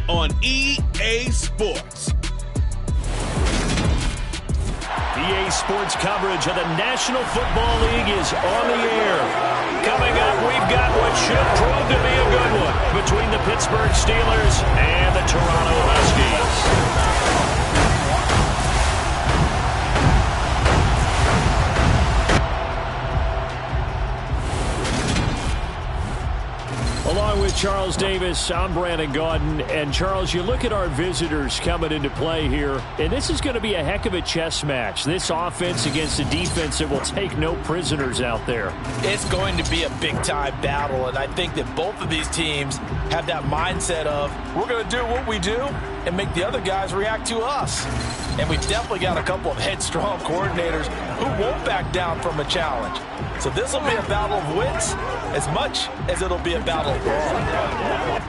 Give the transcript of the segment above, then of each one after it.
on EA Sports. EA Sports coverage of the National Football League is on the air. Coming up, we've got what should prove to be a good one between the Pittsburgh Steelers and the Toronto Huskies. Along with Charles Davis, I'm Brandon Gaudin. And Charles, you look at our visitors coming into play here, and this is going to be a heck of a chess match. This offense against a defense that will take no prisoners out there. It's going to be a big-time battle, and I think that both of these teams have that mindset of, we're going to do what we do and make the other guys react to us. And we've definitely got a couple of headstrong coordinators who won't back down from a challenge. So this will be a battle of wits as much as it'll be a battle of brawn.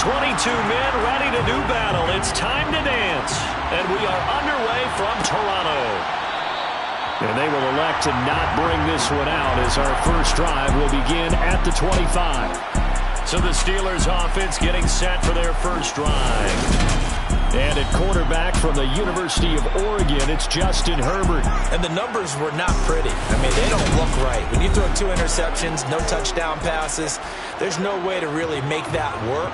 22 men ready to do battle. It's time to dance. And we are underway from Toronto. And they will elect to not bring this one out as our first drive will begin at the 25. So the Steelers offense getting set for their first drive. And at quarterback from the University of Oregon, it's Justin Herbert. And the numbers were not pretty. I mean, they don't look right. When you throw 2 interceptions, no touchdown passes, there's no way to really make that work.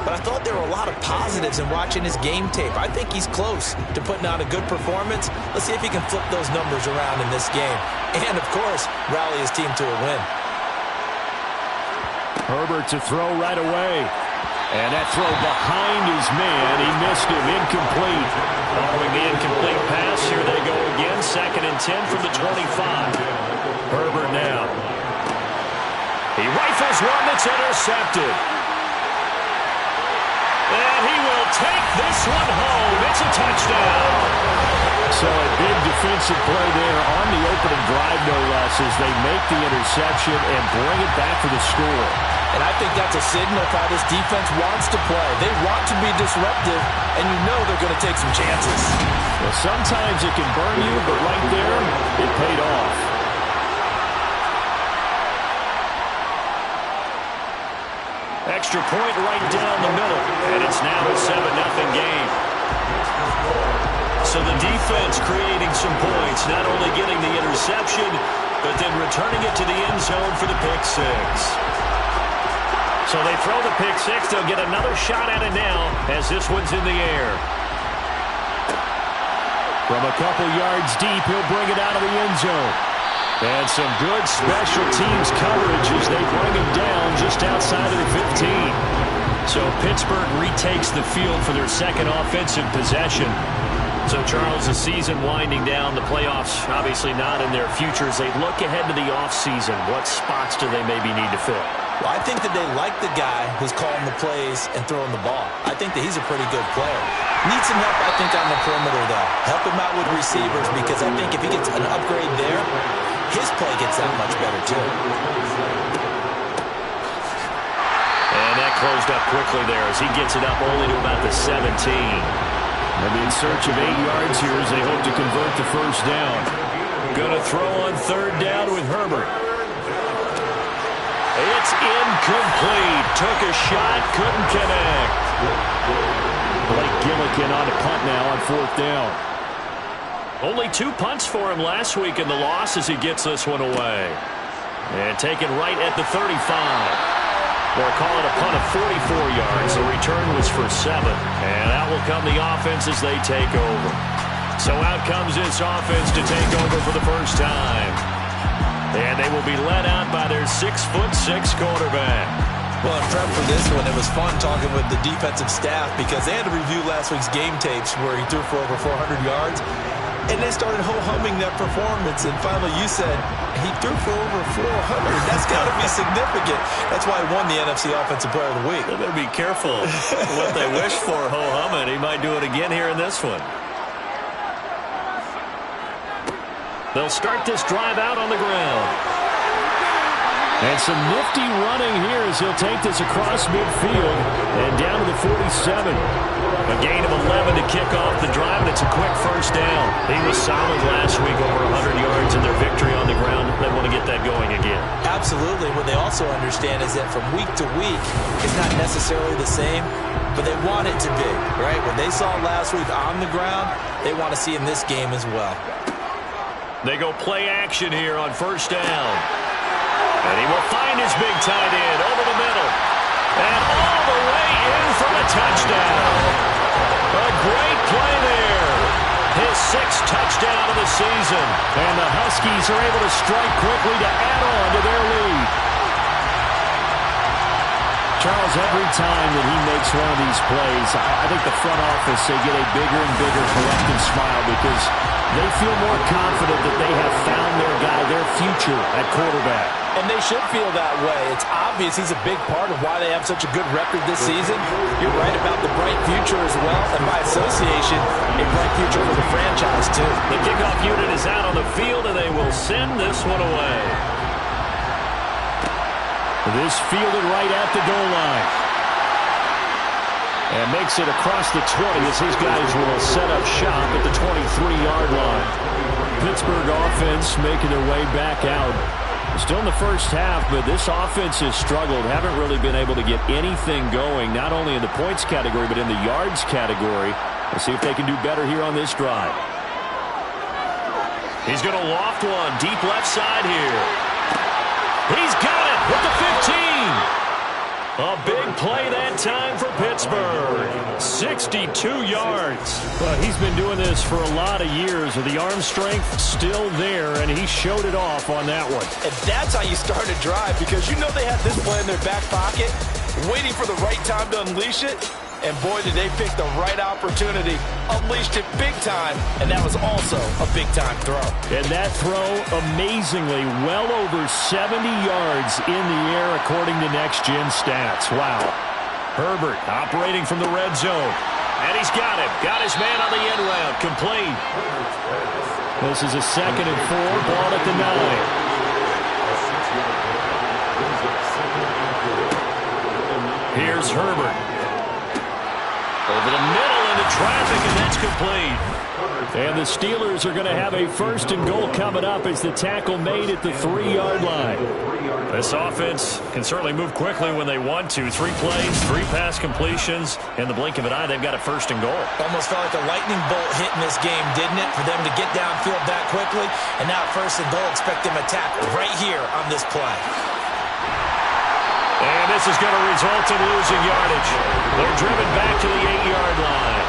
But I thought there were a lot of positives in watching his game tape. I think he's close to putting out a good performance. Let's see if he can flip those numbers around in this game. And, of course, rally his team to a win. Herbert to throw right away. And that throw behind his man. He missed him. Incomplete. Following the incomplete pass, here they go again. 2nd and 10 from the 25. Herbert now. He rifles one that's intercepted. And he will take this one home. It's a touchdown. So a big defensive play there on the opening drive, no less, as they make the interception and bring it back for the score. And I think that's a signal of how this defense wants to play. They want to be disruptive, and you know they're going to take some chances. Well, sometimes it can burn you, but right there, it paid off. Extra point right down the middle, and it's now a 7-0 game. So the defense creating some points, not only getting the interception, but then returning it to the end zone for the pick 6. So they throw the pick 6. They'll get another shot at it now as this one's in the air. From a couple yards deep, he'll bring it out of the end zone. And some good special teams coverage as they bring him down just outside of the 15. So Pittsburgh retakes the field for their second offensive possession. So, Charles, the season winding down, the playoffs obviously not in their future. As they look ahead to the offseason, what spots do they maybe need to fill? Well, I think that they like the guy who's calling the plays and throwing the ball. I think that he's a pretty good player. Needs some help, I think, on the perimeter, though. Help him out with receivers, because I think if he gets an upgrade there, his play gets that much better, too. And that closed up quickly there as he gets it up only to about the 17. Maybe in search of 8 yards here as they hope to convert the first down. Going to throw on 3rd down with Herbert. It's incomplete. Took a shot, couldn't connect. Blake Gillikin on a punt now on 4th down. Only 2 punts for him last week in the loss as he gets this one away. And taken right at the 35. Or call it a punt of 44 yards. The return was for 7. And out will come the offense as they take over. So out comes this offense to take over for the first time. And they will be led out by their 6'6" quarterback. Well, in prep for this one, it was fun talking with the defensive staff because they had to review last week's game tapes where he threw for over 400 yards. And they started ho-humming that performance. And finally, you said he threw for over 400. That's got to be significant. That's why he won the NFC Offensive Player of the Week. They better be careful what they wish for, ho-humming. He might do it again here in this one. They'll start this drive out on the ground. And some nifty running here as he'll take this across midfield and down to the 47. A gain of 11 to kick off the drive, and it's a quick first down. He was solid last week, over 100 yards in their victory on the ground. They want to get that going again. Absolutely. What they also understand is that from week to week, it's not necessarily the same, but they want it to be, right? What they saw last week on the ground, they want to see in this game as well. They go play action here on first down. And he will find his big tight end over the middle. And all the way in for a touchdown. A great play there. His sixth touchdown of the season. And the Huskies are able to strike quickly to add on to their lead. Charles, every time that he makes one of these plays, I think the front office, they get a bigger and bigger collective smile because they feel more confident that they have found their guy, their future at quarterback. And they should feel that way. It's obvious he's a big part of why they have such a good record this season. You're right about the bright future as well, and by association, a bright future for the franchise, too. The kickoff unit is out on the field, and they will send this one away. This fielded right at the goal line. And makes it across the 20 as his guys will set up shop at the 23-yard line. Pittsburgh offense making their way back out. Still in the first half, but this offense has struggled. Haven't really been able to get anything going, not only in the points category, but in the yards category. We'll see if they can do better here on this drive. He's going to loft one deep left side here. He's got it with the 15. A big play that time for Pittsburgh. 62 yards. But he's been doing this for a lot of years. With the arm strength still there, and he showed it off on that one. And that's how you start a drive, because you know they had this play in their back pocket, waiting for the right time to unleash it. And boy, did they pick the right opportunity. Unleashed it big time, and that was also a big-time throw. And that throw, amazingly, well over 70 yards in the air according to next-gen stats. Wow. Herbert operating from the red zone. And he's got him. Got his man on the end route. Complete. This is a 2nd and 4. Ball at the 9. Here's Herbert. Over the middle into traffic, and that's complete. And the Steelers are going to have a 1st and goal coming up as the tackle made at the 3-yard line. This offense can certainly move quickly when they want to. 3 plays, 3 pass completions. In the blink of an eye, they've got a 1st and goal. Almost felt like a lightning bolt hit in this game, didn't it? For them to get downfield that quickly. And now 1st and goal, expect them to tackle right here on this play. And this is going to result in losing yardage. They're driven back to the 8-yard line.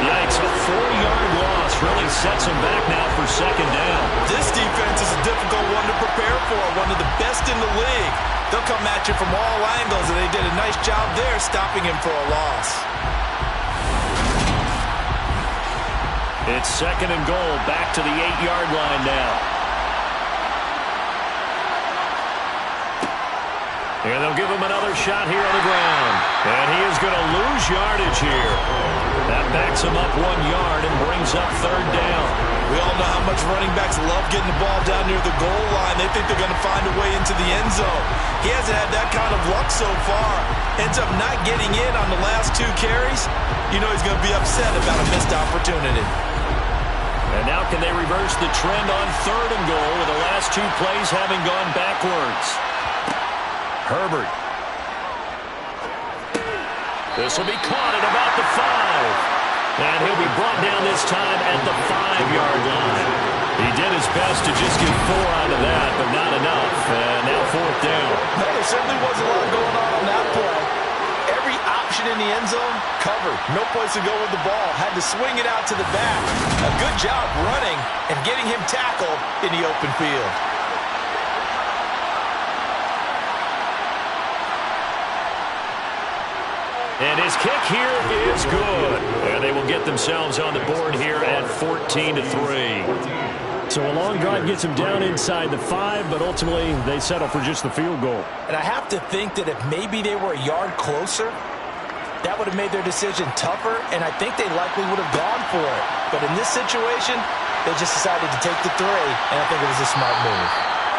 Yikes, a 4-yard loss really sets them back now for 2nd down. This defense is a difficult one to prepare for, one of the best in the league. They'll come at you from all angles, and they did a nice job there stopping him for a loss. It's 2nd and goal, back to the 8-yard line now. And they'll give him another shot here on the ground. And he is going to lose yardage here. That backs him up 1 yard and brings up 3rd down. We all know how much running backs love getting the ball down near the goal line. They think they're going to find a way into the end zone. He hasn't had that kind of luck so far. Ends up not getting in on the last 2 carries. You know he's going to be upset about a missed opportunity. And now can they reverse the trend on 3rd and goal with the last 2 plays having gone backwards? Herbert. This will be caught at about the 5. And he'll be brought down this time at the 5-yard line. He did his best to just get 4 out of that, but not enough. And now 4th down. No, there certainly wasn't a lot going on that play. Every option in the end zone covered. No place to go with the ball. Had to swing it out to the back. A good job running and getting him tackled in the open field. And his kick here is good. And they will get themselves on the board here at 14-3. So a long drive gets them down inside the 5, but ultimately they settle for just the field goal. And I have to think that if maybe they were a yard closer, that would have made their decision tougher, and I think they likely would have gone for it. But in this situation, they just decided to take the 3, and I think it was a smart move.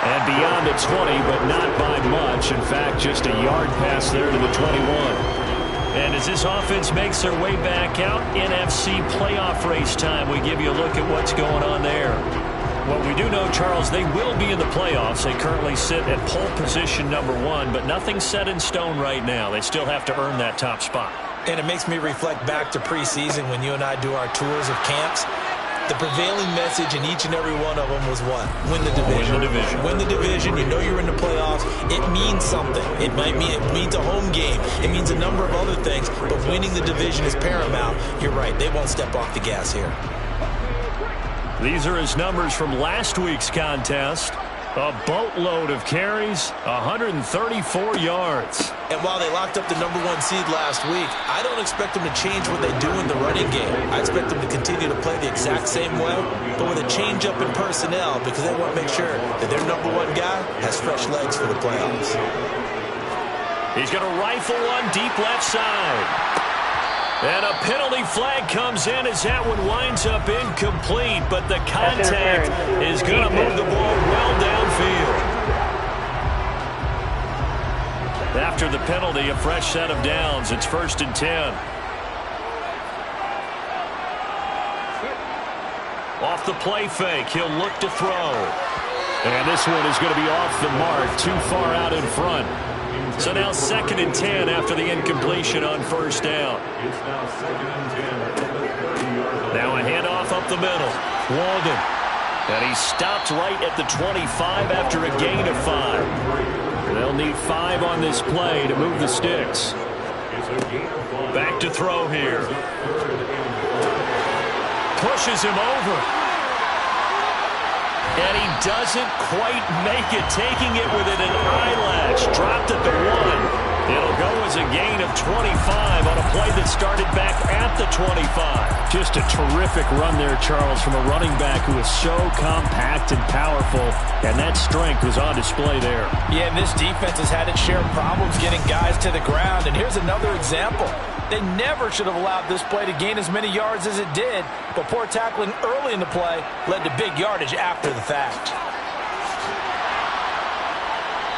And beyond the 20, but not by much. In fact, just a yard pass there to the 21. And as this offense makes their way back out, NFC playoff race time, we give you a look at what's going on there. What we do know, Charles, they will be in the playoffs. They currently sit at pole position #1, but nothing's set in stone right now. They still have to earn that top spot. And it makes me reflect back to preseason when you and I do our tours of camps. The prevailing message in each and every one of them was what? Win the division. Win the division. Win the division. You know you're in the playoffs. It means something. It means a home game. It means a number of other things. But winning the division is paramount. You're right. They won't step off the gas here. These are his numbers from last week's contest. A boatload of carries, 134 yards. And while they locked up the #1 seed last week, I don't expect them to change what they do in the running game. I expect them to continue to play the exact same way, but with a change up in personnel because they want to make sure that their #1 guy has fresh legs for the playoffs. He's going to rifle one deep left side. And a penalty flag comes in as that one winds up incomplete, but the contact is going to move the ball well downfield. After the penalty, a fresh set of downs. It's 1st and 10. Off the play fake, he'll look to throw. And this one is going to be off the mark, too far out in front. So now 2nd and 10 after the incompletion on 1st down. Now a handoff up the middle. Walden. And he stopped right at the 25 after a gain of 5. They'll need 5 on this play to move the sticks. Back to throw here. Pushes him over. And he doesn't quite make it, taking it within an eyelash. Dropped at the 1. It'll go as a gain of 25 on a play that started back at the 25. Just a terrific run there, Charles, from a running back who is so compact and powerful, and that strength was on display there. Yeah, and this defense has had its share of problems getting guys to the ground, and here's another example. They never should have allowed this play to gain as many yards as it did, but poor tackling early in the play led to big yardage after the fact.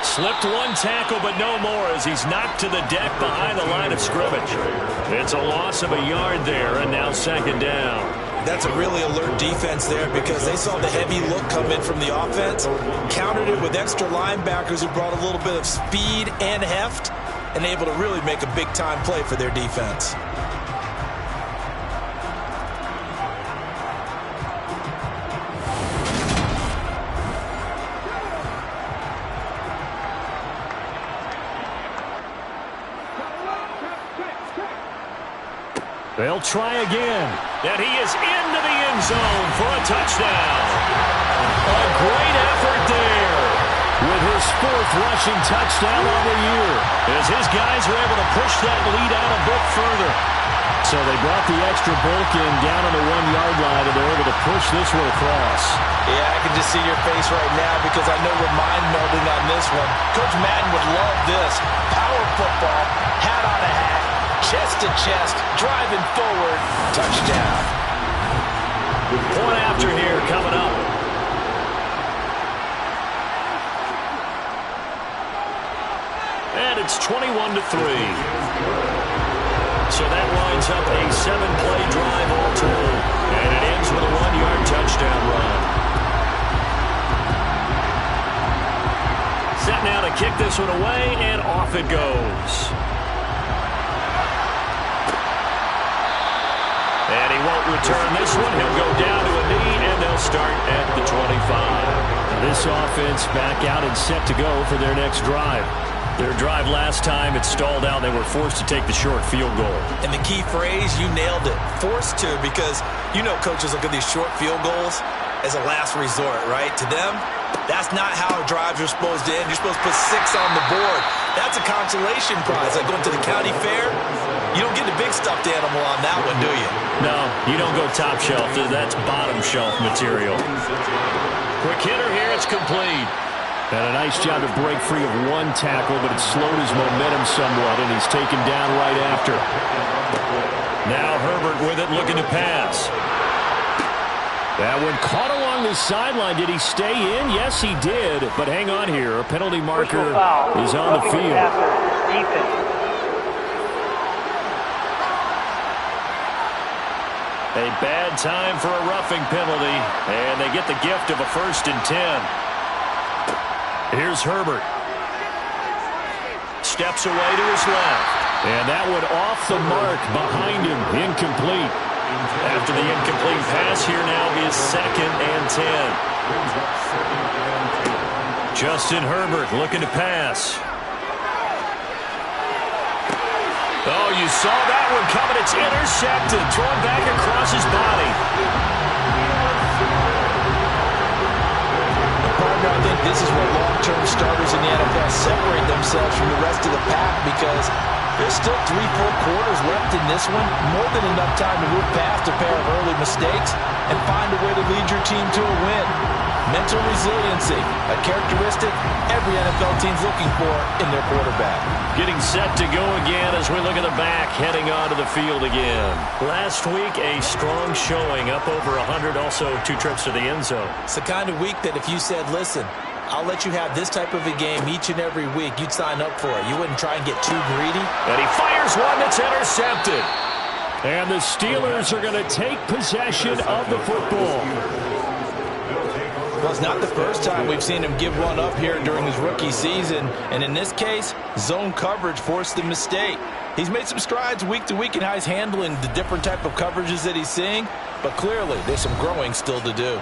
Slipped one tackle, but no more as he's knocked to the deck behind the line of scrimmage. It's a loss of a yard there, and now 2nd down. That's a really alert defense there because they saw the heavy look come in from the offense, countered it with extra linebackers who brought a little bit of speed and heft, and able to really make a big-time play for their defense. They'll try again. And he is into the end zone for a touchdown. A great effort there with his 4th rushing touchdown on the year, as his guys are able to push that lead out a bit further. So they brought the extra bulk in down on the 1-yard line, and they're able to push this one across. Yeah, I can just see your face right now because I know we're mind-melding on this one. Coach Madden would love this. Power football, hat on a hat, chest to chest, driving forward, touchdown. Point after here coming up. And it's 21-3. So that winds up a 7-play drive all told. And it ends with a 1-yard touchdown run. Set now to kick this one away, and off it goes. And he won't return this one. He'll go down to a knee, and they'll start at the 25. This offense back out and set to go for their next drive. Their drive last time, it stalled out. They were forced to take the short field goal. And the key phrase, you nailed it. Forced to, because you know coaches look at these short field goals as a last resort, right? To them, that's not how drives are supposed to end. You're supposed to put 6 on the board. That's a consolation prize. Like going to the county fair, you don't get the big stuffed animal on that one, do you? No, you don't go top shelf. That's bottom shelf material. Quick hitter here, it's complete. And a nice job to break free of one tackle, but it slowed his momentum somewhat, and he's taken down right after. Now Herbert with it, looking to pass. That one caught along the sideline. Did he stay in? Yes, he did. But hang on here. A penalty marker is on the field. A bad time for a roughing penalty. And they get the gift of a 1st and 10. Here's Herbert. Steps away to his left. And that one off the mark behind him. Incomplete. After the incomplete pass, here now is 2nd and 10. Justin Herbert looking to pass. Oh, you saw that one coming. It's intercepted. Thrown back across his body. Partner, I think this is where long-term starters in the NFL separate themselves from the rest of the pack, because there's still 3 full quarters left in this one. More than enough time to move past a pair of early mistakes and find a way to lead your team to a win. Mental resiliency, a characteristic every NFL team's looking for in their quarterback. Getting set to go again as we look at the back, heading onto the field again. Last week, a strong showing, up over 100, also 2 trips to the end zone. It's the kind of week that if you said, listen, I'll let you have this type of a game each and every week, you'd sign up for it. You wouldn't try and get too greedy. And he fires one that's intercepted. And the Steelers are going to take possession of the football. Well, it's not the first time we've seen him give one up here during his rookie season. And in this case, zone coverage forced the mistake. He's made some strides week to week in how he's handling the different type of coverages that he's seeing. But clearly, there's some growing still to do.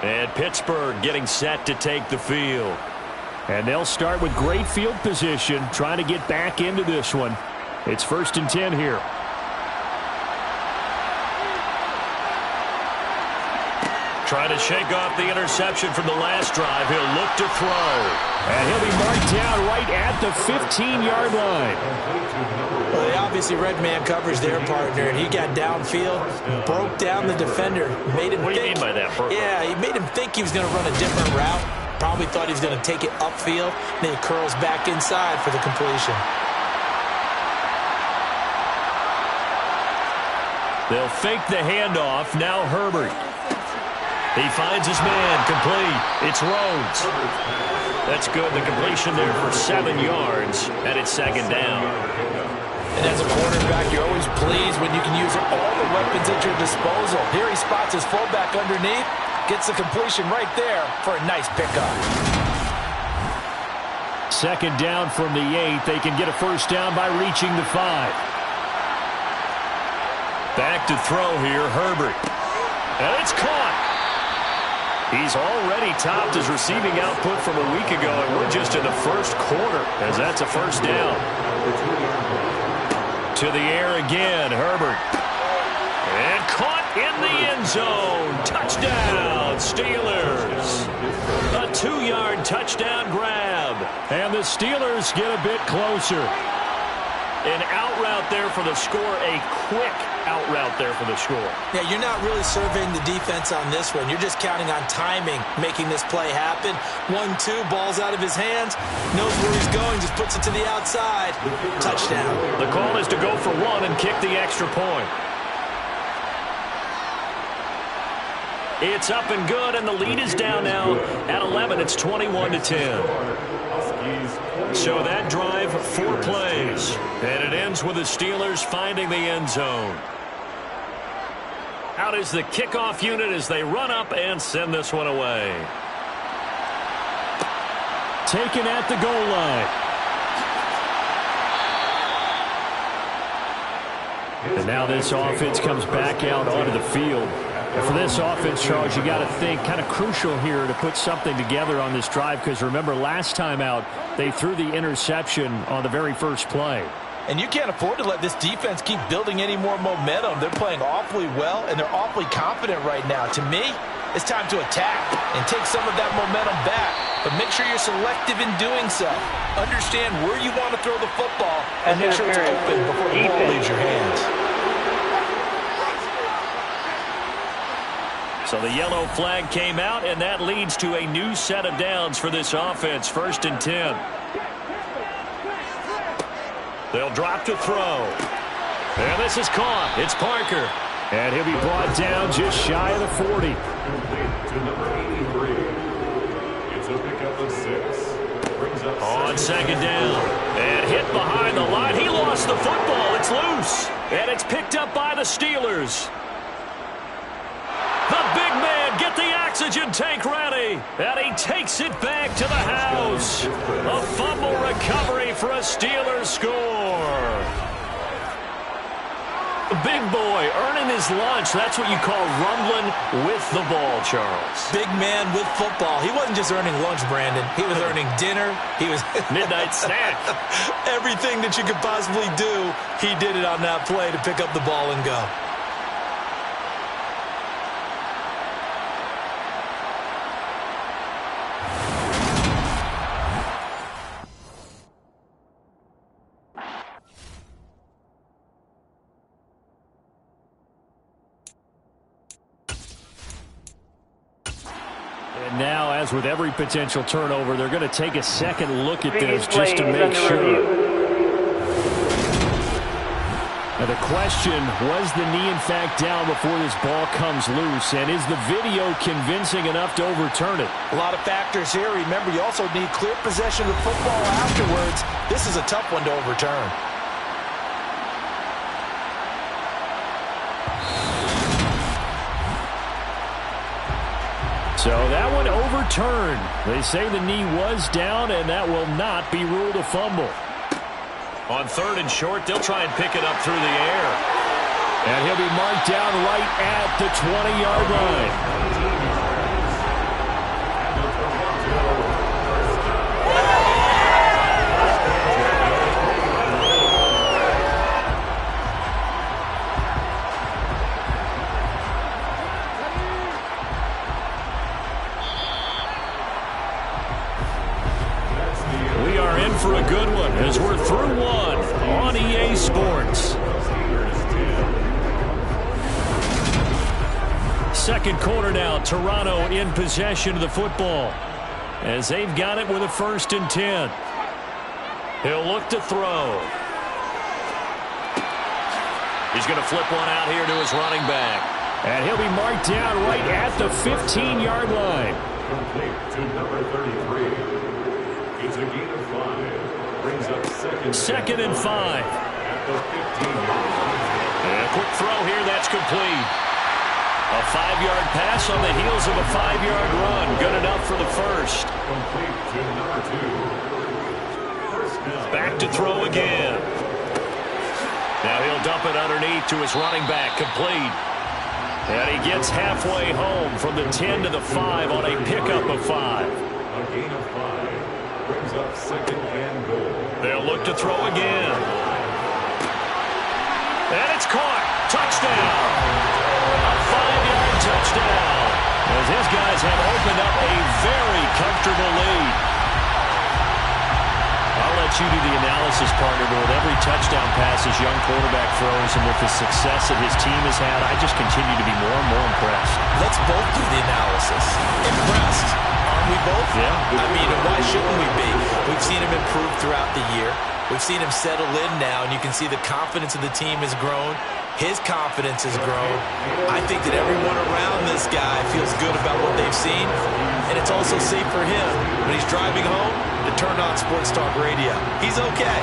And Pittsburgh getting set to take the field. And they'll start with great field position, trying to get back into this one. It's 1st and 10 here. Trying to shake off the interception from the last drive. He'll look to throw. And he'll be marked down right at the 15-yard line. Well, they obviously read man coverage there, partner, and he got downfield, broke down the defender, made him What do you mean by that, Burke? Yeah, he made him think he was going to run a different route. Probably thought he was going to take it upfield. Then he curls back inside for the completion. They'll fake the handoff. Now Herbert. He finds his man, complete. It's Rhodes. That's good. The completion there for 7 yards, and it's 2nd down. And as a quarterback, you're always pleased when you can use all the weapons at your disposal. Here he spots his fullback underneath, gets the completion right there for a nice pickup. 2nd down from the 8. They can get a 1st down by reaching the 5. Back to throw here, Herbert. And it's caught. He's already topped his receiving output from a week ago, and we're just in the 1st quarter, as that's a 1st down. To the air again, Herbert. And caught in the end zone. Touchdown, Steelers. A 2-yard touchdown grab. And the Steelers get a bit closer. An out route there for the score, a quick out route there for the score. Yeah, you're not really surveying the defense on this one. You're just counting on timing, making this play happen. 1-2, ball's out of his hands, knows where he's going, just puts it to the outside. Touchdown. The call is to go for 1 and kick the extra point. It's up and good, and the lead is down now at 11. It's 21-10. So that drive, 4 plays. And it ends with the Steelers finding the end zone. Out is the kickoff unit as they run up and send this one away. Taken at the goal line. And now this offense comes back out onto the field. And for this offense, Charles, you got to think kind of crucial here to put something together on this drive, because remember last time out they threw the interception on the very first play. And you can't afford to let this defense keep building any more momentum. They're playing awfully well, and they're awfully confident right now. To me, it's time to attack and take some of that momentum back. But make sure you're selective in doing so. Understand where you want to throw the football and make sure it's open before the ball leaves your hands. So the yellow flag came out, and that leads to a new set of downs for this offense. 1st and 10. They'll drop to throw. And this is caught. It's Parker. And he'll be brought down just shy of the 40. To number 83. It's a pickup of 6. Brings up on second down. And hit behind the line. He lost the football. It's loose. And it's picked up by the Steelers. The big man, get the oxygen tank ready. And he takes it back to the house. A fumble recovery for a Steelers score. The big boy earning his lunch. That's what you call rumbling with the ball, Charles. Big man with football. He wasn't just earning lunch, Brandon. He was earning dinner. He was midnight snack. Everything that you could possibly do, he did it on that play to pick up the ball and go. And now, as with every potential turnover, they're going to take a second look at this just to make sure. Now the question, was the knee in fact down before this ball comes loose? And is the video convincing enough to overturn it? A lot of factors here. Remember, you also need clear possession of the football afterwards. This is a tough one to overturn. So that one overturned. They say the knee was down, and that will not be ruled a fumble. On third and short, they'll try and pick it up through the air. And he'll be marked down right at the 20-yard line. For a good one as we're through one on EA Sports. Second quarter now, Toronto in possession of the football as they've got it with a 1st and 10. He'll look to throw. He's going to flip one out here to his running back. And he'll be marked down right at the 15-yard line. Complete to number 33. It's a gain of 5. Brings up second and 5. At the 15-yard line. And a quick throw here, that's complete. A 5-yard pass on the heels of a 5-yard run. Good enough for the first. Complete to number 2. First down. Back to throw again. Now he'll dump it underneath to his running back, complete. And he gets halfway home from the 10 to the 5 on a pickup of 5. A gain of 5. Brings up second and goal. They'll look to throw again. And it's caught. Touchdown. A 5-yard touchdown. As his guys have opened up a very comfortable lead. I'll let you do the analysis, partner, but with every touchdown pass his young quarterback throws and with the success that his team has had, I just continue to be more and more impressed. Let's both do the analysis. Impressed. We both? Yeah. I mean, why shouldn't we be? We've seen him improve throughout the year. We've seen him settle in now, and you can see the confidence of the team has grown. His confidence has grown. I think that everyone around this guy feels good about what they've seen, and it's also safe for him when he's driving home to turn on Sports Talk Radio. He's okay.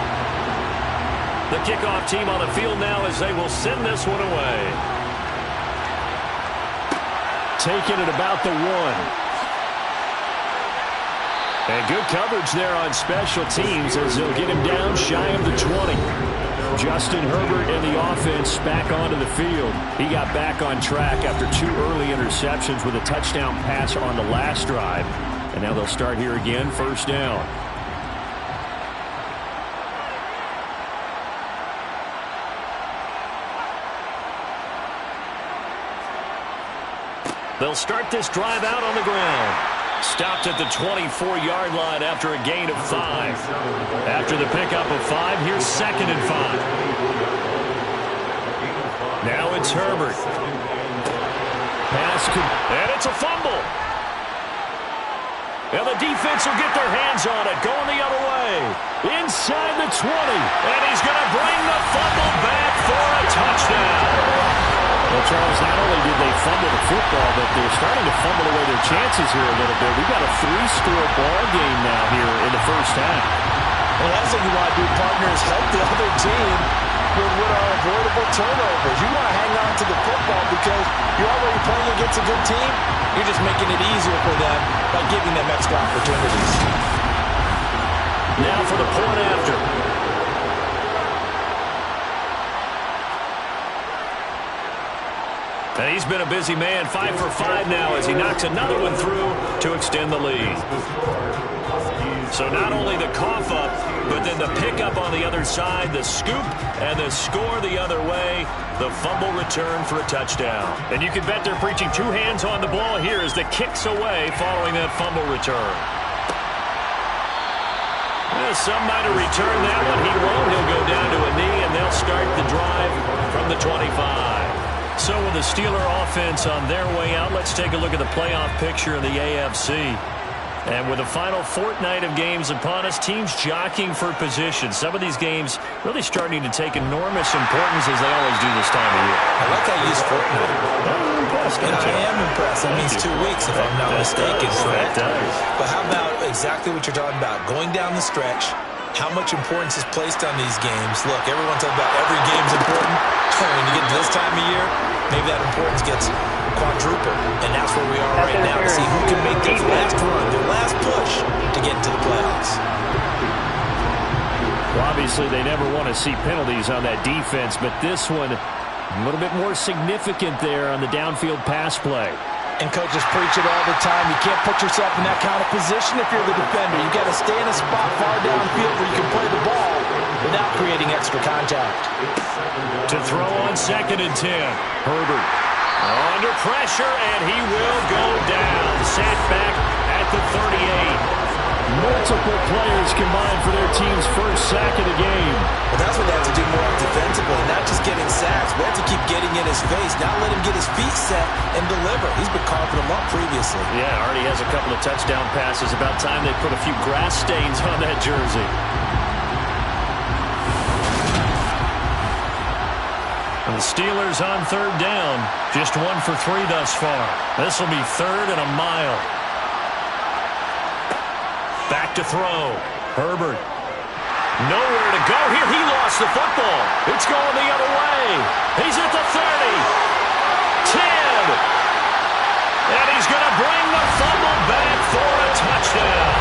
The kickoff team on the field now as they will send this one away. Taking it about the 1. And good coverage there on special teams as they'll get him down shy of the 20. Justin Herbert and the offense back onto the field. He got back on track after 2 early interceptions with a touchdown pass on the last drive. And now they'll start here again, 1st down. They'll start this drive out on the ground. Stopped at the 24-yard line after a gain of 5. After the pickup of 5, here's 2nd and 5. Now it's Herbert. And it's a fumble. And the defense will get their hands on it, going the other way. Inside the 20. And he's going to bring the fumble back for a touchdown. The Charles, not only did they fumble the football, but they're starting to fumble away their chances here a little bit. We've got a 3-score ball game now here in the first half. Well, that's what you want to do, partner, is help the other team with what are avoidable turnovers. You want to hang on to the football because you're already playing against a good team. You're just making it easier for them by giving them extra opportunities. Now for the point after. And he's been a busy man, 5 for 5 now as he knocks another one through to extend the lead. So not only the cough up, but then the pickup on the other side, the scoop, and the score the other way, the fumble return for a touchdown. And you can bet they're preaching 2 hands on the ball here as the kick's away following that fumble return. Well, some might have returned that one. He won't. He'll go down to a knee, and they'll start the drive from the 25. So with the Steeler offense on their way out, let's take a look at the playoff picture in the AFC. And with the final fortnight of games upon us, teams jockeying for position. Some of these games really starting to take enormous importance as they always do this time of year. I like how you use fortnight. I'm impressed. I am impressed. That means 2 weeks, if I'm not mistaken, correct? But how about exactly what you're talking about? Going down the stretch, how much importance is placed on these games. Look, everyone's talking about every game's important. When you get to this time of year, maybe that importance gets quadrupled. And that's where we are right now to see who can make their last run, their last push to get into the playoffs. Well, obviously, they never want to see penalties on that defense, but this one a little bit more significant there on the downfield pass play. And coaches preach it all the time. You can't put yourself in that kind of position if you're the defender. You've got to stay in a spot far downfield where you can play the ball without creating extra contact. To throw on 2nd and 10. Herbert under pressure, and he will go down. Sat back at the 38. Multiple players combined for their team's first sack of the game. Well, that's what they have to do more defensively, not just getting sacks. We have to keep getting in his face, not let him get his feet set and deliver. He's been carving them up previously. Yeah, already has a couple of touchdown passes. About time they put a few grass stains on that jersey. And the Steelers on 3rd down. Just 1 for 3 thus far. This will be 3rd and a mile. Back to throw. Herbert. Nowhere to go here. He lost the football. It's going the other way. He's at the 30. 10. And he's going to bring the fumble back for a touchdown.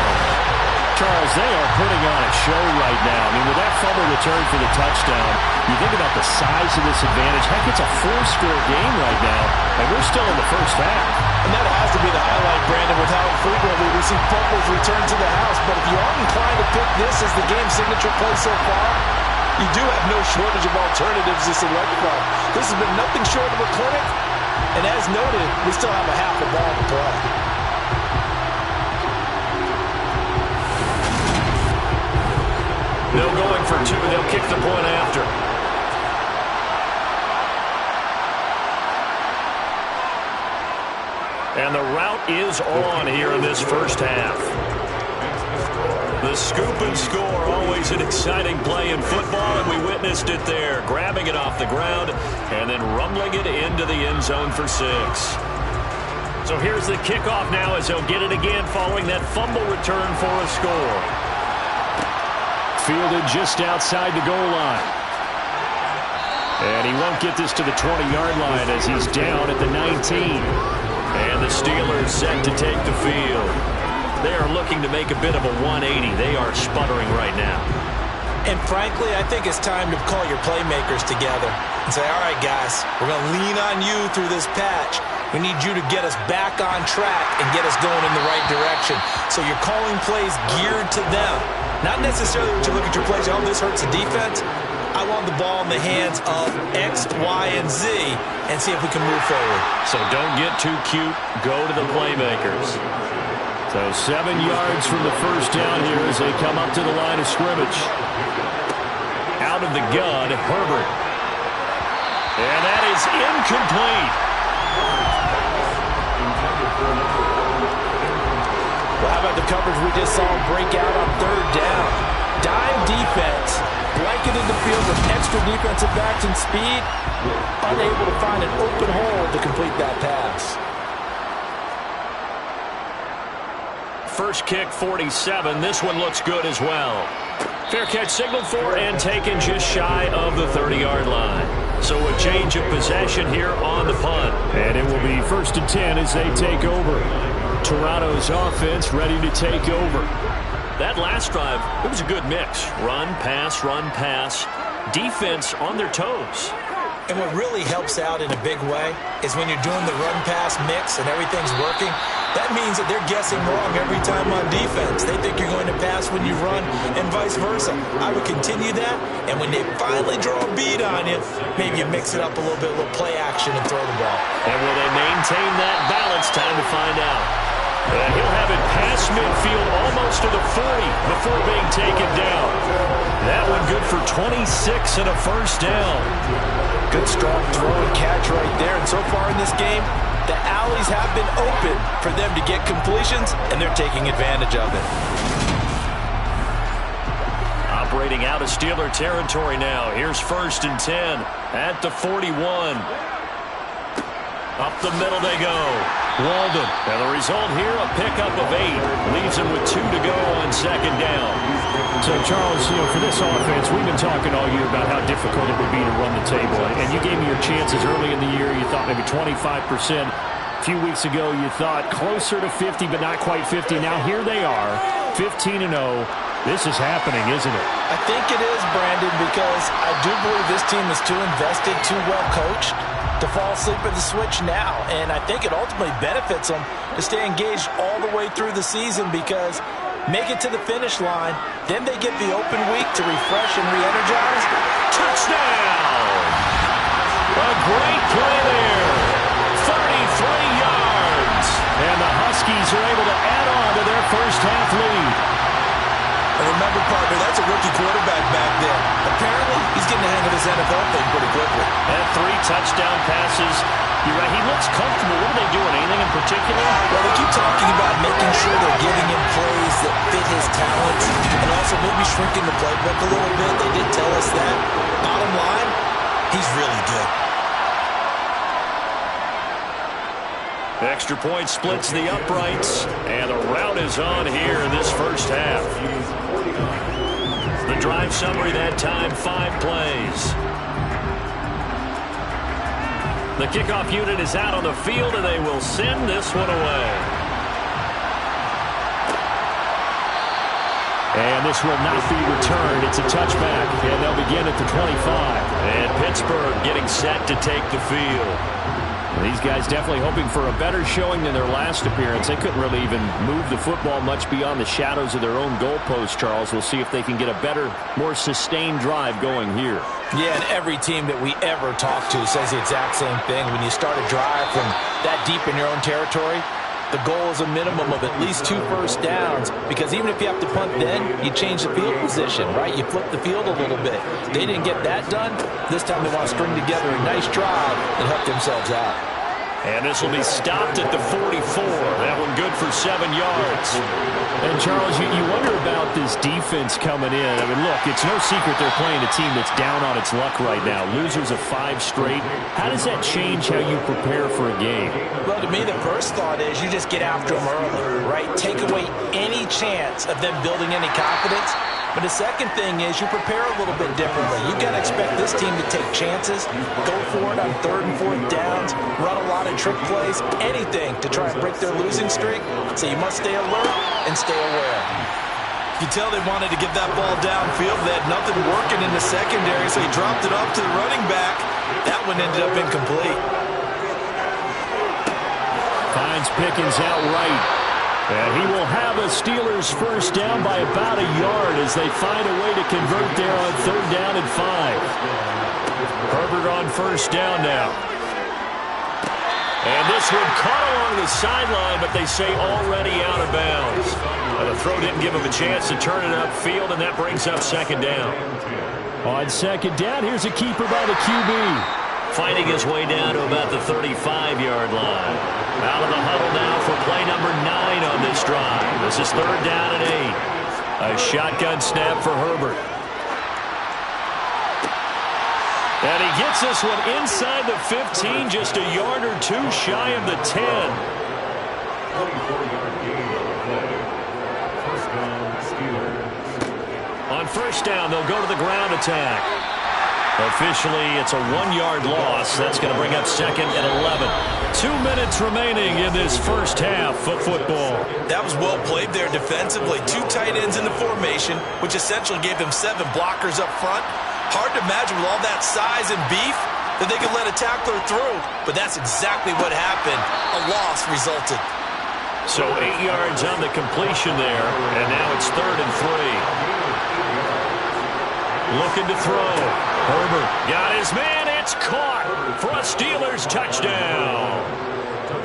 Charles, they are putting on a show right now. I mean, with that fumble return for the touchdown, you think about the size of this advantage. Heck, it's a 4-score game right now, and we're still in the first half. And that has to be the highlight, Brandon, with how frequently we see fumbles return to the house. But if you are inclined to pick this as the game signature play so far, you do have no shortage of alternatives to select from. This has been nothing short of a clinic, and as noted, we still have a half a ball to play. No going for 2. They'll kick the point after. And the route is on here in this first half. The scoop and score, always an exciting play in football, and we witnessed it there. Grabbing it off the ground and then rumbling it into the end zone for 6. So here's the kickoff now as he'll get it again following that fumble return for a score. Fielded just outside the goal line. And he won't get this to the 20-yard line as he's down at the 19. And the Steelers set to take the field. They are looking to make a bit of a 180. They are sputtering right now. And frankly, I think it's time to call your playmakers together and say, all right, guys, we're going to lean on you through this patch. We need you to get us back on track and get us going in the right direction. So you're calling plays geared to them. Not necessarily when you look at your plays, oh, this hurts the defense. I want the ball in the hands of X, Y, and Z and see if we can move forward. So don't get too cute. Go to the playmakers. So 7 yards from the first down here as they come up to the line of scrimmage. Out of the gun, Herbert. And that is incomplete. Well, how about the coverage we just saw break out on 3rd down? Dime defense blanketed the field with extra defensive backs and speed, unable to find an open hole to complete that pass. First kick, 47. This one looks good as well. Fair catch signaled for and taken just shy of the 30-yard line. So a change of possession here on the punt. And it will be 1st and 10 as they take over. Toronto's offense ready to take over. That last drive, it was a good mix. Run, pass, defense on their toes. And what really helps out in a big way is when you're doing the run-pass mix and everything's working, that means that they're guessing wrong every time on defense. They think you're going to pass when you run and vice versa. I would continue that, and when they finally draw a bead on you, maybe you mix it up a little bit, a little play action and throw the ball. And will they maintain that balance? Time to find out. And he'll have it past midfield almost to the 40 before being taken down. That one good for 26 and a first down. Good strong throw and catch right there. And so far in this game, the alleys have been open for them to get completions, and they're taking advantage of it. Operating out of Steeler territory now. Here's 1st and 10 at the 41. Up the middle they go. Walden. And the result here, a pickup of 8. Leaves him with 2 to go on 2nd down. So, Charles, for this offense, we've been talking all year about how difficult it would be to run the table. And you gave me your chances early in the year. You thought maybe 25%. A few weeks ago, you thought closer to 50, but not quite 50. Now here they are, 15-0. This is happening, isn't it? I think it is, Brandon, because I do believe this team is too invested, too well coached to fall asleep at the switch now. And I think it ultimately benefits them to stay engaged all the way through the season, because make it to the finish line, then they get the open week to refresh and re-energize. Touchdown! A great play there. 33 yards. And the Huskies are able to add on to their first half lead. And remember, partner, that's a rookie quarterback back there. Apparently, he's getting the hang of this NFL thing pretty quickly. And 3 touchdown passes. You're right, he looks comfortable. What are they doing? Anything in particular? Well, they keep talking about making sure they're giving him plays that fit his talents and also maybe shrinking the playbook a little bit. They did tell us that. Bottom line, he's really good. Extra point splits the uprights, and the route is on here in this first half. The drive summary that time, 5 plays. The kickoff unit is out on the field, and they will send this one away. And this will not be returned. It's a touchback, and they'll begin at the 25. And Pittsburgh getting set to take the field. These guys definitely hoping for a better showing than their last appearance. They couldn't really even move the football much beyond the shadows of their own goalpost, Charles. We'll see if they can get a better, more sustained drive going here. Yeah, and every team that we ever talk to says the exact same thing. When you start a drive from that deep in your own territory, the goal is a minimum of at least 2 first downs, because even if you have to punt then, you change the field position, right? You flip the field a little bit. They didn't get that done. This time they want to string together a nice drive and help themselves out. And this will be stopped at the 44. That one good for 7 yards. And, Charles, you wonder about this defense coming in. I mean, look, it's no secret they're playing a team that's down on its luck right now. Losers of 5 straight. How does that change how you prepare for a game? Well, to me, the first thought is you just get after them early, right? Take away any chance of them building any confidence. But the second thing is you prepare a little bit differently. You got to expect this team to take chances, go for it on 3rd and 4th downs, run a lot of trick plays, anything to try and break their losing streak. So you must stay alert and stay aware. You can tell they wanted to get that ball downfield. They had nothing working in the secondary, so he dropped it off to the running back. That one ended up incomplete. Finds Pickens outright. And he will have a Steelers first down by about a yard as they find a way to convert there on 3rd down and 5. Herbert on first down now. And this one caught along the sideline, but they say already out of bounds. And the throw didn't give him a chance to turn it upfield, and that brings up 2nd down. On 2nd down, here's a keeper by the QB. Finding his way down to about the 35-yard line. Out of the huddle now for play number 9 on this drive. This is 3rd down and 8. A shotgun snap for Herbert. And he gets this one inside the 15, just a yard or two shy of the 10. 24-yard gain on the play. First down, Steelers. On first down, they'll go to the ground attack. Officially, it's a 1-yard loss. That's going to bring up second and 11. 2 minutes remaining in this first half of football. That was well played there defensively. 2 tight ends in the formation, which essentially gave them 7 blockers up front. Hard to imagine with all that size and beef that they could let a tackler through. But that's exactly what happened. A loss resulted. So 8 yards on the completion there, and now it's 3rd and 3. Looking to throw. Herbert got his man. It's caught for a Steelers touchdown.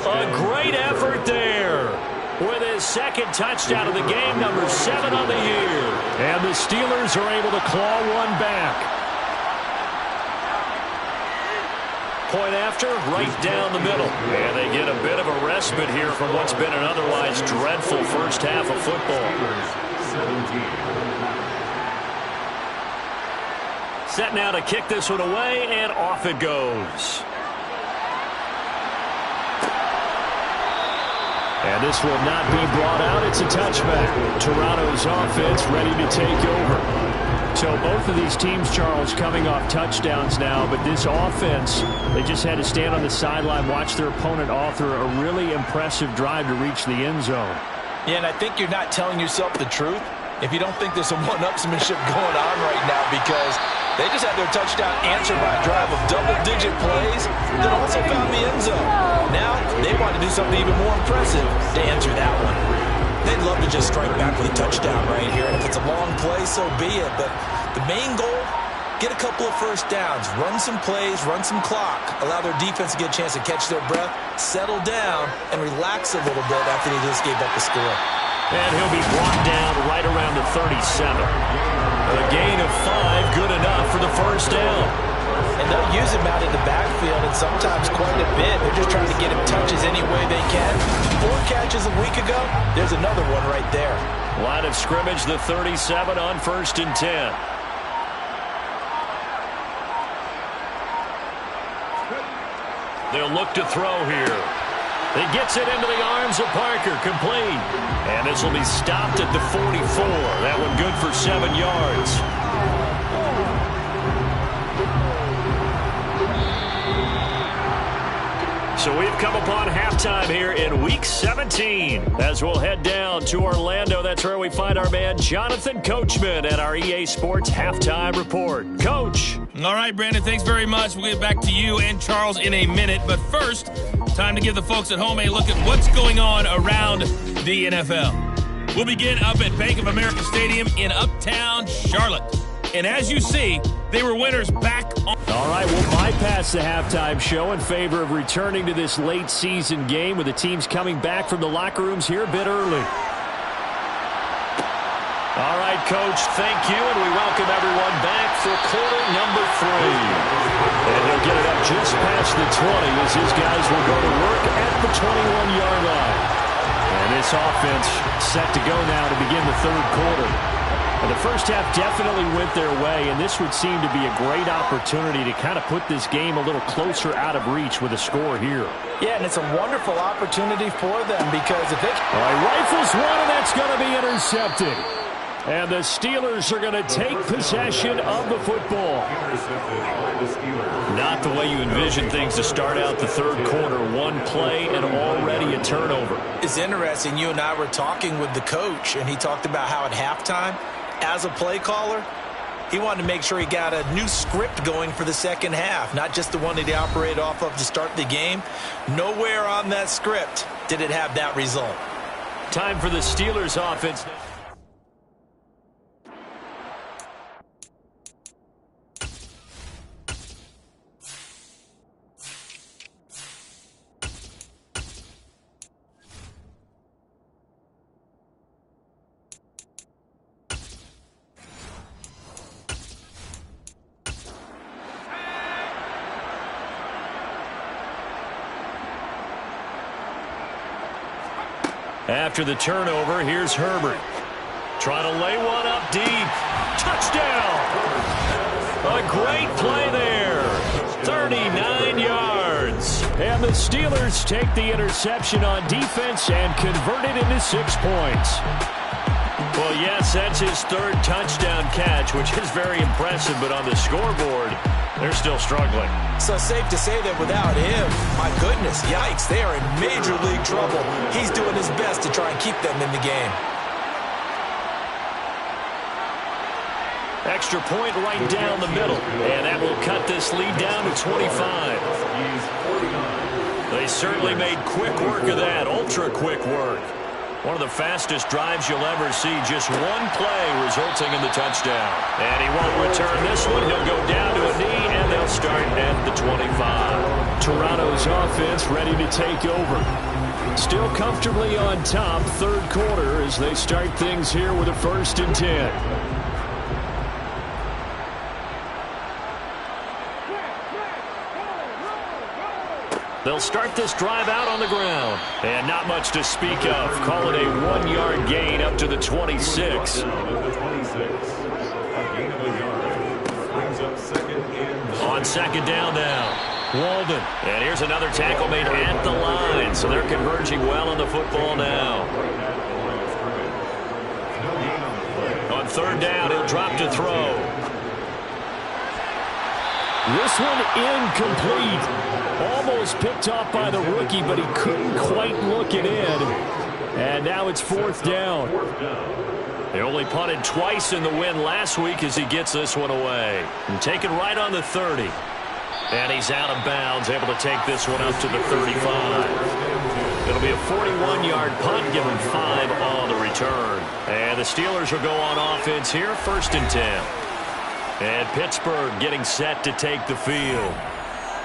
A great effort there with his second touchdown of the game, number 7 on the year. And the Steelers are able to claw one back. Point after, right down the middle. And they get a bit of a respite here from what's been an otherwise dreadful first half of football. 17. Set now to kick this one away, and off it goes. And this will not be brought out. It's a touchback. Toronto's offense ready to take over. So both of these teams, Charles, coming off touchdowns now, but this offense, they just had to stand on the sideline, watch their opponent author a really impressive drive to reach the end zone. Yeah, and I think you're not telling yourself the truth if you don't think there's some one-upsmanship going on right now, because they just had their touchdown answered by a drive of double-digit plays that also found the end zone. Now, they want to do something even more impressive to answer that one. They'd love to just strike back with a touchdown right here, and if it's a long play, so be it. But the main goal, get a couple of first downs, run some plays, run some clock, allow their defense to get a chance to catch their breath, settle down, and relax a little bit after they just gave up the score. And he'll be brought down right around the 37. A gain of 5, good enough for the first down. And they'll use him out in the backfield, and sometimes quite a bit. They're just trying to get him touches any way they can. 4 catches a week ago, there's another one right there. Line of scrimmage, the 37 on 1st and 10. They'll look to throw here. He gets it into the arms of Parker, complete. And this will be stopped at the 44. That one good for 7 yards. So we've come upon halftime here in Week 17. As we'll head down to Orlando, that's where we find our man Jonathan Coachman at our EA Sports Halftime Report. Coach. All right, Brandon, thanks very much. We'll get back to you and Charles in a minute. But first, time to give the folks at home a look at what's going on around the NFL. We'll begin up at Bank of America Stadium in Uptown Charlotte. And as you see, they were winners back on. All right, we'll bypass the halftime show in favor of returning to this late season game with the teams coming back from the locker rooms here a bit early. All right, Coach, thank you, and we welcome everyone back for quarter number 3. And he'll get it up just past the 20 as his guys will go to work at the 21-yard line. And this offense set to go now to begin the 3rd quarter. And the first half definitely went their way, and this would seem to be a great opportunity to kind of put this game a little closer out of reach with a score here. Yeah, and it's a wonderful opportunity for them because if they... All right, rifles one, and that's going to be intercepted. And the Steelers are going to take possession of the football. Not the way you envision things to start out the 3rd quarter. 1 play and already a turnover. It's interesting. You and I were talking with the coach, and he talked about how at halftime, as a play caller, he wanted to make sure he got a new script going for the second half, not just the one that he operated off of to start the game. Nowhere on that script did it have that result. Time for the Steelers offense. After the turnover, here's Herbert. Trying to lay one up deep. Touchdown! A great play there. And the Steelers take the interception on defense and convert it into 6 points. Well, yes, that's his third touchdown catch, which is very impressive, but on the scoreboard, they're still struggling. So safe to say that without him, my goodness, yikes, they are in major league trouble. He's doing his best to try and keep them in the game. Extra point right down the middle, and that will cut this lead down to 25. They certainly made quick work of that, ultra-quick work. One of the fastest drives you'll ever see, just one play resulting in the touchdown. And he won't return this one. He'll go down to a knee, and they'll start at the 25. Toronto's offense ready to take over. Still comfortably on top, third quarter, as they start things here with a 1st and 10. They'll start this drive out on the ground. And not much to speak of. Call it a 1-yard gain up to the 26. On second down now, Walden. And here's another tackle made at the line. So they're converging well on the football now. On third down, he'll drop to throw. This one incomplete. Almost picked off by the rookie, but he couldn't quite look it in. And now it's 4th down. They only punted twice in the win last week as he gets this one away. And taken right on the 30. And he's out of bounds, able to take this one up to the 35. It'll be a 41-yard punt, give him 5 on the return. And the Steelers will go on offense here, 1st and 10. And Pittsburgh getting set to take the field.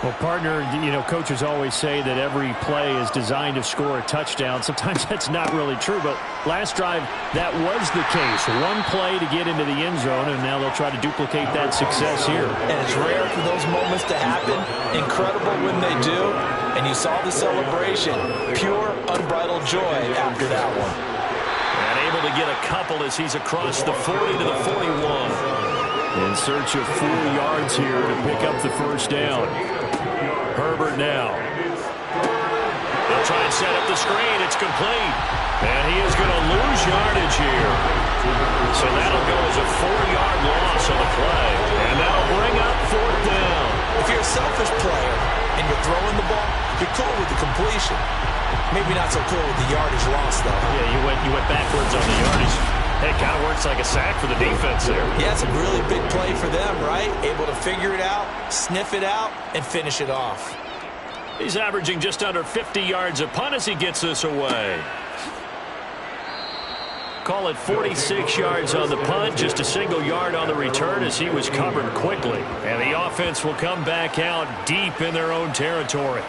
Well, partner, coaches always say that every play is designed to score a touchdown. Sometimes that's not really true, but last drive, that was the case. One play to get into the end zone, and now they'll try to duplicate that success here. And it's rare for those moments to happen. Incredible when they do. And you saw the celebration. Pure, unbridled joy after that one. And able to get a couple as he's across the 40 to the 41. In search of 4 yards here to pick up the 1st down. Herbert now. They'll try and set up the screen. It's complete. And he is going to lose yardage here. So that'll go as a 4-yard loss on the play. And that'll bring up 4th down. If you're a selfish player and you're throwing the ball, you're cool with the completion. Maybe not so cool with the yardage loss, though. Yeah, you went backwards on the yardage. Hey, it kind of works like a sack for the defense there. Yeah, it's a really big play for them, right? Able to figure it out, sniff it out, and finish it off. He's averaging just under 50 yards a punt as he gets this away. Call it 46 yards on the punt, just a single yard on the return as he was covered quickly. And the offense will come back out deep in their own territory.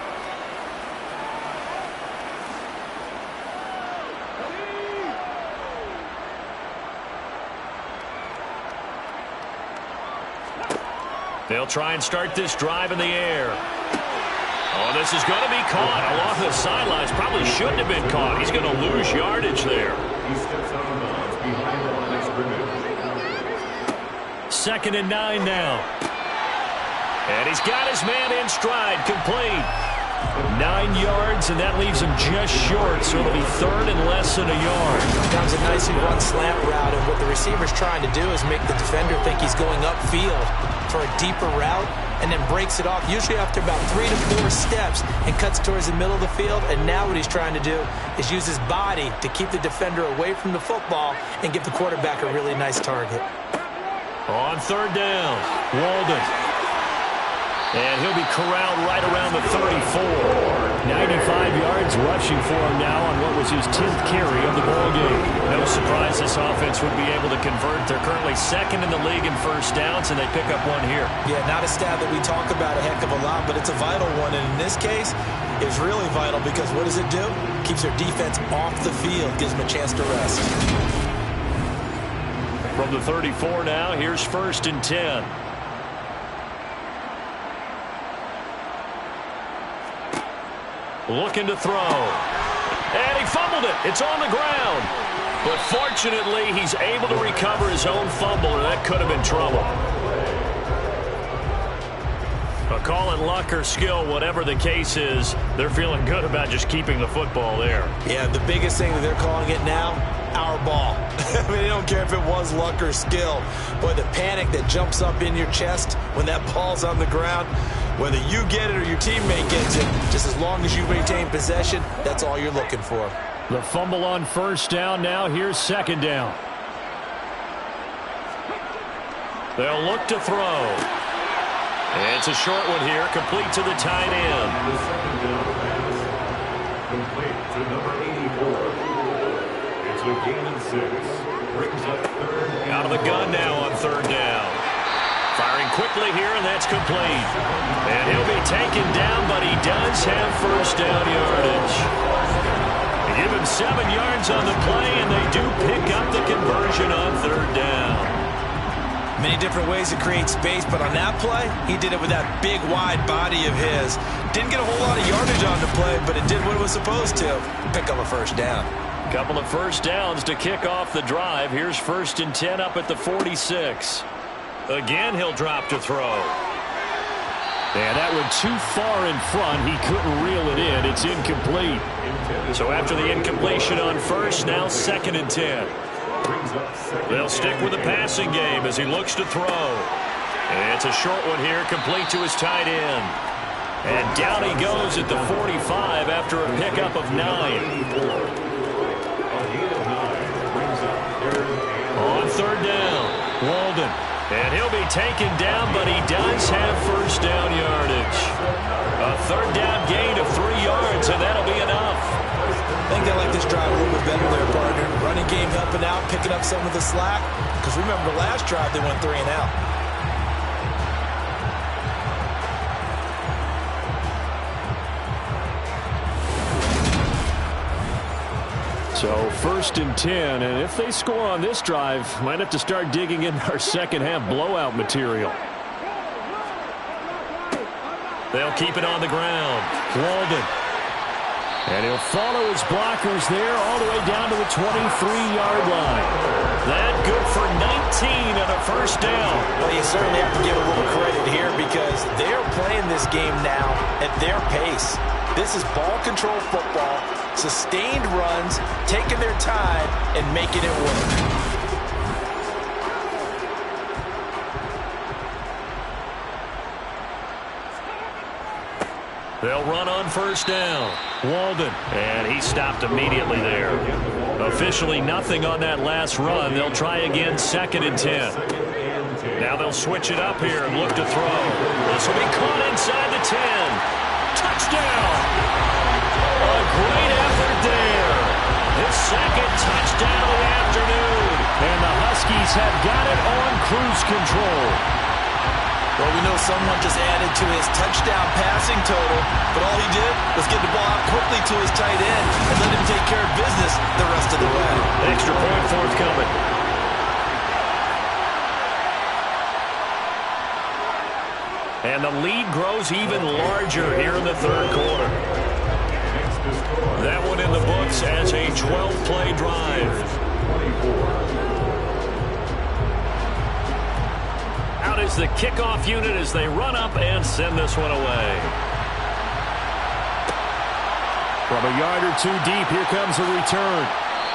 They'll try and start this drive in the air. Oh, this is going to be caught along the sidelines. Probably shouldn't have been caught. He's going to lose yardage there. He steps out of bounds behind the line of scrimmage. 2nd and 9 now. And he's got his man in stride, complete. 9 yards, and that leaves him just short, so it'll be 3rd and less than a yard. Comes a nicely run slant route, and what the receiver's trying to do is make the defender think he's going upfield for a deeper route, and then breaks it off, usually after about 3 to 4 steps, and cuts towards the middle of the field. And now what he's trying to do is use his body to keep the defender away from the football and give the quarterback a really nice target. On 3rd down, Walden. And he'll be corralled right around the 34. 95 yards rushing for him now on what was his 10th carry of the ball game. No surprise this offense would be able to convert. They're currently 2nd in the league in first downs, and they pick up one here. Yeah, not a stat that we talk about a heck of a lot, but it's a vital one. And in this case, it's really vital because what does it do? Keeps their defense off the field, gives them a chance to rest. From the 34 now, here's 1st and 10. Looking to throw. And he fumbled it. It's on the ground. But fortunately, he's able to recover his own fumble, or that could have been trouble. A call it luck or skill, whatever the case is, they're feeling good about just keeping the football there. Yeah, the biggest thing that they're calling it now, our ball. I mean, they don't care if it was luck or skill. Boy, the panic that jumps up in your chest when that ball's on the ground, whether you get it or your teammate gets it, just as long as you maintain possession, that's all you're looking for. The fumble on first down now. Here's second down. They'll look to throw. It's a short one here, complete to the tight end. The second down pass, complete to number 84. It's a gain of 6. Brings up third. Out of the gun now on third down. Firing quickly here, and that's complete. And he'll be taken down, but he does have first down yardage. They give him 7 yards on the play, and they do pick up the conversion on third down. Many different ways to create space, but on that play, he did it with that big, wide body of his. Didn't get a whole lot of yardage on the play, but it did what it was supposed to. Pick up a first down. Couple of first downs to kick off the drive. Here's 1st and 10 up at the 46. Again, he'll drop to throw. And that went too far in front. He couldn't reel it in. It's incomplete. So after the incompletion on first, now 2nd and 10. They'll stick with the passing game as he looks to throw. And it's a short one here, complete to his tight end. And down he goes at the 45 after a pickup of 9. On third down, Walden. And he'll be taken down, but he does have first down yardage. A third down gain of 3 yards, and that'll be enough. I think they like this drive a little bit better there, partner. Running game helping out, picking up some of the slack. Because remember, the last drive they went 3 and out. So 1st and 10, and if they score on this drive, might have to start digging in our second half blowout material. They'll keep it on the ground. Walden. And he'll follow his blockers there all the way down to the 23-yard line. That good for 19 and a first down. Well, you certainly have to give a little credit here because they're playing this game now at their pace. This is ball control football, sustained runs, taking their time, and making it work. They'll run on first down. Walden. And he stopped immediately there. Officially nothing on that last run. They'll try again 2nd and 10. Now they'll switch it up here and look to throw. This will be caught inside the 10. Touchdown. A great effort there. His 2nd touchdown of the afternoon. And the Huskies have got it on cruise control. Well, we know someone just added to his touchdown passing total, but all he did was get the ball out quickly to his tight end and let him take care of business the rest of the way. Extra point forthcoming. And the lead grows even larger here in the third quarter. That one in the books as a 12-play drive. Out is the kickoff unit as they run up and send this one away. From a yard or two deep, here comes a return.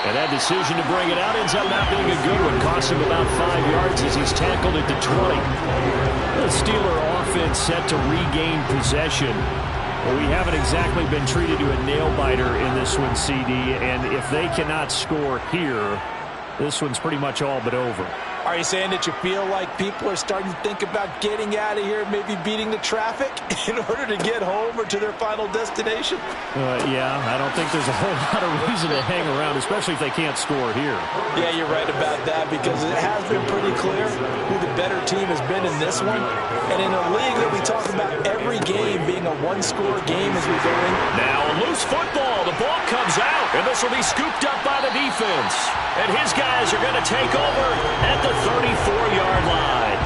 And that decision to bring it out ends up not being a good one. Cost him about 5 yards as he's tackled at the 20. The Steeler offense set to regain possession. Well, we haven't exactly been treated to a nail-biter in this one, CD. And if they cannot score here, this one's pretty much all but over. Are you saying that you feel like people are starting to think about getting out of here, maybe beating the traffic in order to get home or to their final destination? Yeah, I don't think there's a whole lot of reason to hang around, especially if they can't score here. Yeah, you're right about that because it has been pretty clear who the better team has been in this one. And in a league that we talk about every game being a one-score game as we go in. Now a loose football. The ball comes out, and this will be scooped up by the defense. And his guys are going to take over at the 34-yard line.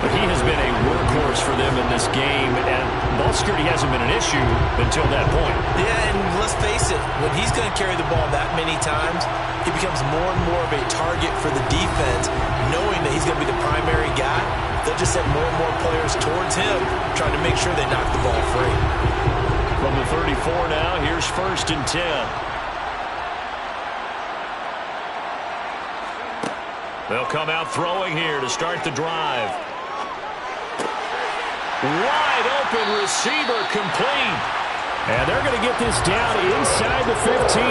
But he has been a workhorse for them in this game, and ball security hasn't been an issue until that point. Yeah, and let's face it, when he's going to carry the ball that many times, he becomes more and more of a target for the defense, knowing that he's going to be the primary guy. they'll just send more and more players towards him, trying to make sure they knock the ball free. From the 34 now, here's 1st and 10. They'll come out throwing here to start the drive. Wide open receiver, complete. And they're going to get this down inside the 15.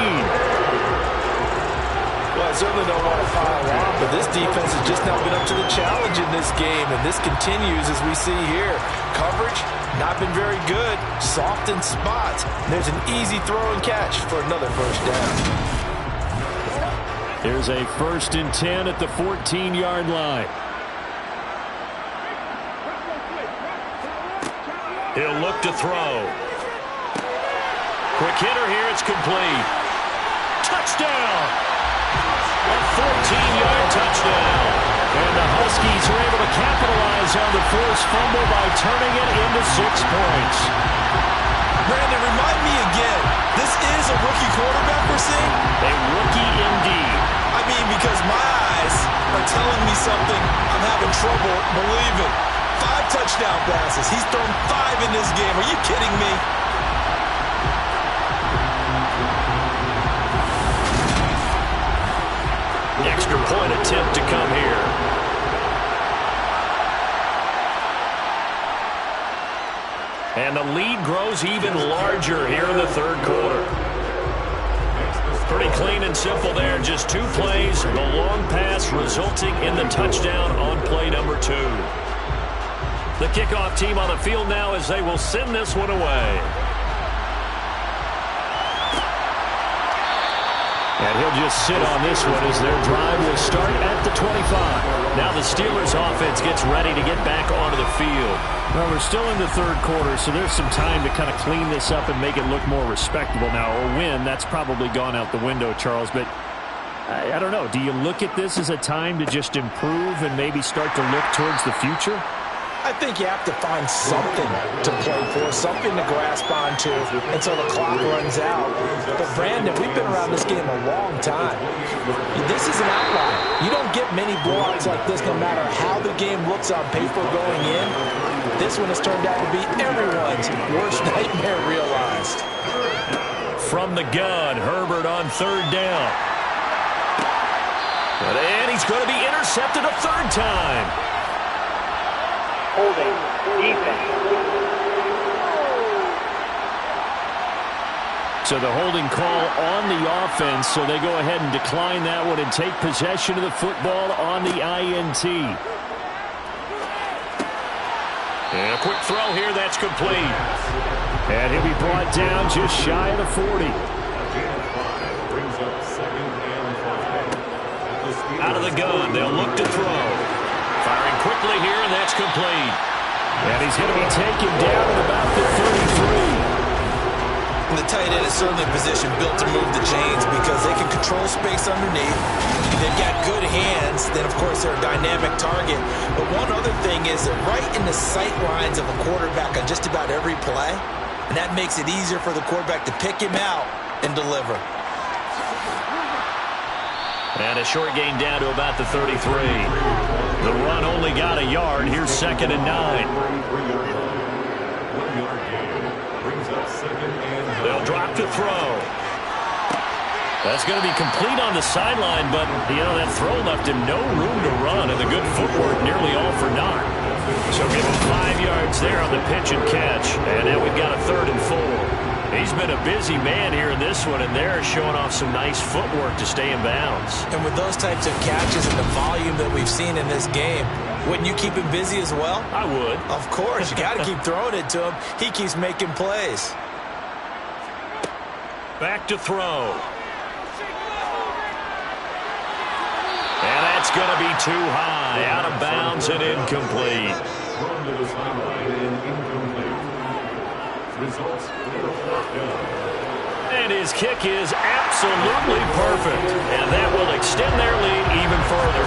Well, I certainly don't want to pile on, but this defense has just not been up to the challenge in this game, and this continues as we see here. Coverage, not been very good. Soft in spots. There's an easy throw and catch for another first down. There's a 1st and 10 at the 14-yard line. He'll look to throw. Quick hitter here, it's complete. Touchdown! A 14-yard touchdown. And the Huskies are able to capitalize on the forced fumble by turning it into 6 points. Brandon, remind me again, this is a rookie quarterback we're seeing? A rookie indeed. I mean, because my eyes are telling me something I'm having trouble believing. 5 touchdown passes. He's thrown 5 in this game. Are you kidding me? Extra point attempt to come here. And the lead grows even larger here in the 3rd quarter. Pretty clean and simple there. Just 2 plays. The long pass resulting in the touchdown on play number 2. The kickoff team on the field now as they will send this one away. And he'll just sit on this one as their drive will start at the 25. Now the Steelers offense gets ready to get back onto the field. Well, we're still in the 3rd quarter, so there's some time to kind of clean this up and make it look more respectable now. A win, that's probably gone out the window, Charles. But I don't know. Do you look at this as a time to just improve and maybe start to look towards the future? I think you have to find something to play for, something to grasp onto until the clock runs out. But, Brandon, we've been around this game a long time. This is an outlier. You don't get many blowouts like this no matter how the game looks on paper going in. This one has turned out to be everyone's worst nightmare realized. From the gun, Herbert on 3rd down. And he's going to be intercepted a 3rd time. Holding defense. So the holding call on the offense, so they go ahead and decline that one and take possession of the football on the INT. And a quick throw here, that's complete. And he'll be brought down just shy of the 40. Out of the gun, they'll look to throw. Firing quickly here, and that's complete. And he's going to be taken down at about the 33. And the tight end is certainly a position built to move the chains because they can control space underneath. They've got good hands. Then, of course, they're a dynamic target. But one other thing is they're right in the sight lines of a quarterback on just about every play. And that makes it easier for the quarterback to pick him out and deliver. And a short gain down to about the 33. The run only got a yard. Here's 2nd and 9. They'll drop to throw. That's going to be complete on the sideline, but, that throw left him no room to run, and the good footwork nearly all for naught. So give him 5 yards there on the pitch and catch, and now we've got a 3rd and 4. He's been a busy man here in this one, and they're showing off some nice footwork to stay in bounds. And with those types of catches and the volume that we've seen in this game, wouldn't you keep him busy as well? I would. Of course. You got to keep throwing it to him. He keeps making plays. Back to throw. And that's going to be too high. Out of bounds and incomplete. Thrown to the sideline and incomplete. Results. And his kick is absolutely perfect. And that will extend their lead even further.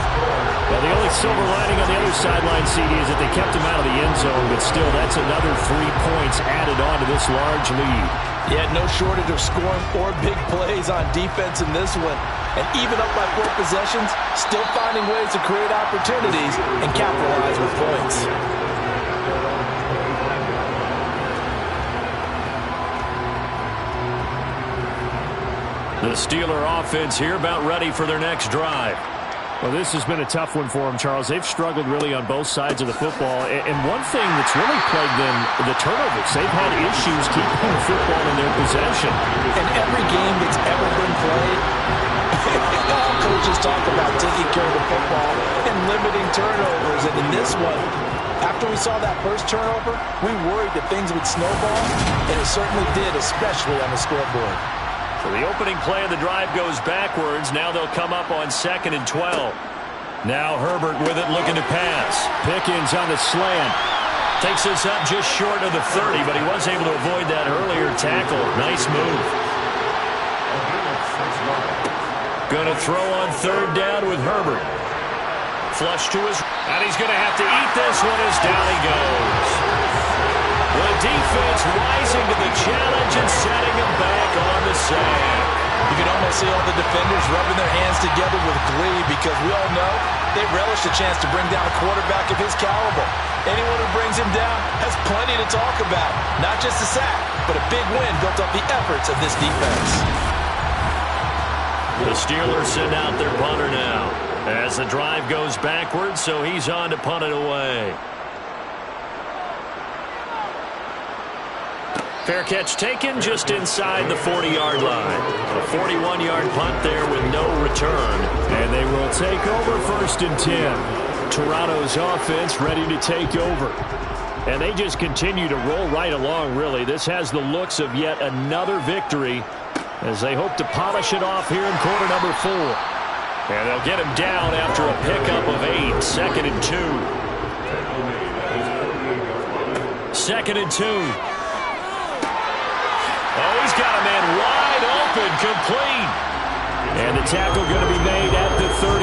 Well, the only silver lining on the other sideline, CD, is that they kept him out of the end zone, but still, that's another 3 points added on to this large lead. Yeah, no shortage of scoring or big plays on defense in this one. And even up by 4 possessions, still finding ways to create opportunities and capitalize with points. The Steeler offense here about ready for their next drive. Well, this has been a tough one for them, Charles. They've struggled really on both sides of the football. And one thing that's really plagued them, the turnovers. They've had issues keeping the football in their possession. In every game that's ever been played, all coaches talk about taking care of the football and limiting turnovers. And in this one, after we saw that first turnover, we worried that things would snowball, and it certainly did, especially on the scoreboard. So the opening play of the drive goes backwards. Now they'll come up on 2nd and 12. Now Herbert with it, looking to pass. Pickens on the slant. Takes this up just short of the 30, but he was able to avoid that earlier tackle. Nice move. Going to throw on 3rd down with Herbert. Flush to his... And he's going to have to eat this one as down he goes. The defense rising to the challenge and setting him back on the sand. You can almost see all the defenders rubbing their hands together with glee because we all know they relish the chance to bring down a quarterback of his caliber. Anyone who brings him down has plenty to talk about. Not just a sack, but a big win built up the efforts of this defense. The Steelers send out their punter now as the drive goes backwards, so he's on to punt it away. Fair catch taken just inside the 40-yard line. A 41-yard punt there with no return. And they will take over 1st and 10. Toronto's offense ready to take over. And they just continue to roll right along, really. This has the looks of yet another victory as they hope to polish it off here in quarter number 4. And they'll get him down after a pickup of 8. 2nd and 2. 2nd and 2. Oh, he's got a man wide open, complete. And the tackle going to be made at the 38.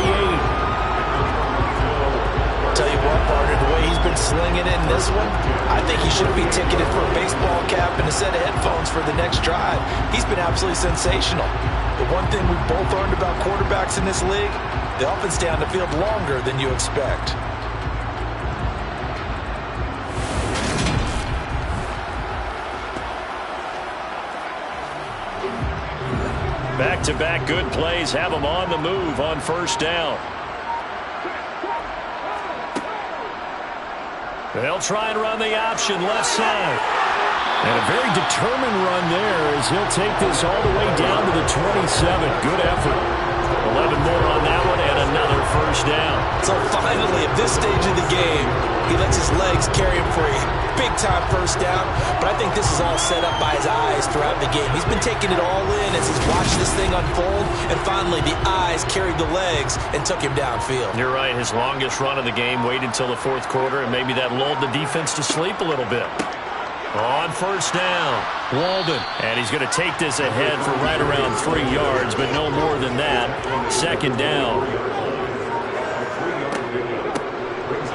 Tell you what, partner, the way he's been slinging it in this one, I think he should be ticketed for a baseball cap and a set of headphones for the next drive. He's been absolutely sensational. The one thing we've both learned about quarterbacks in this league, they often stay on the field longer than you expect. Back-to-back good plays have them on the move on 1st down. They'll try and run the option left side. And a very determined run there as he'll take this all the way down to the 27. Good effort. 11 more on that one and another 1st down. So finally, at this stage of the game, he lets his legs carry him for a big-time 1st down. But I think this is all set up by his eyes throughout the game. He's been taking it all in as he's watched this thing unfold. And finally, the eyes carried the legs and took him downfield. You're right. His longest run of the game waited until the 4th quarter, and maybe that lulled the defense to sleep a little bit. On 1st down, Walden. And he's going to take this ahead for right around 3 yards, but no more than that. 2nd down.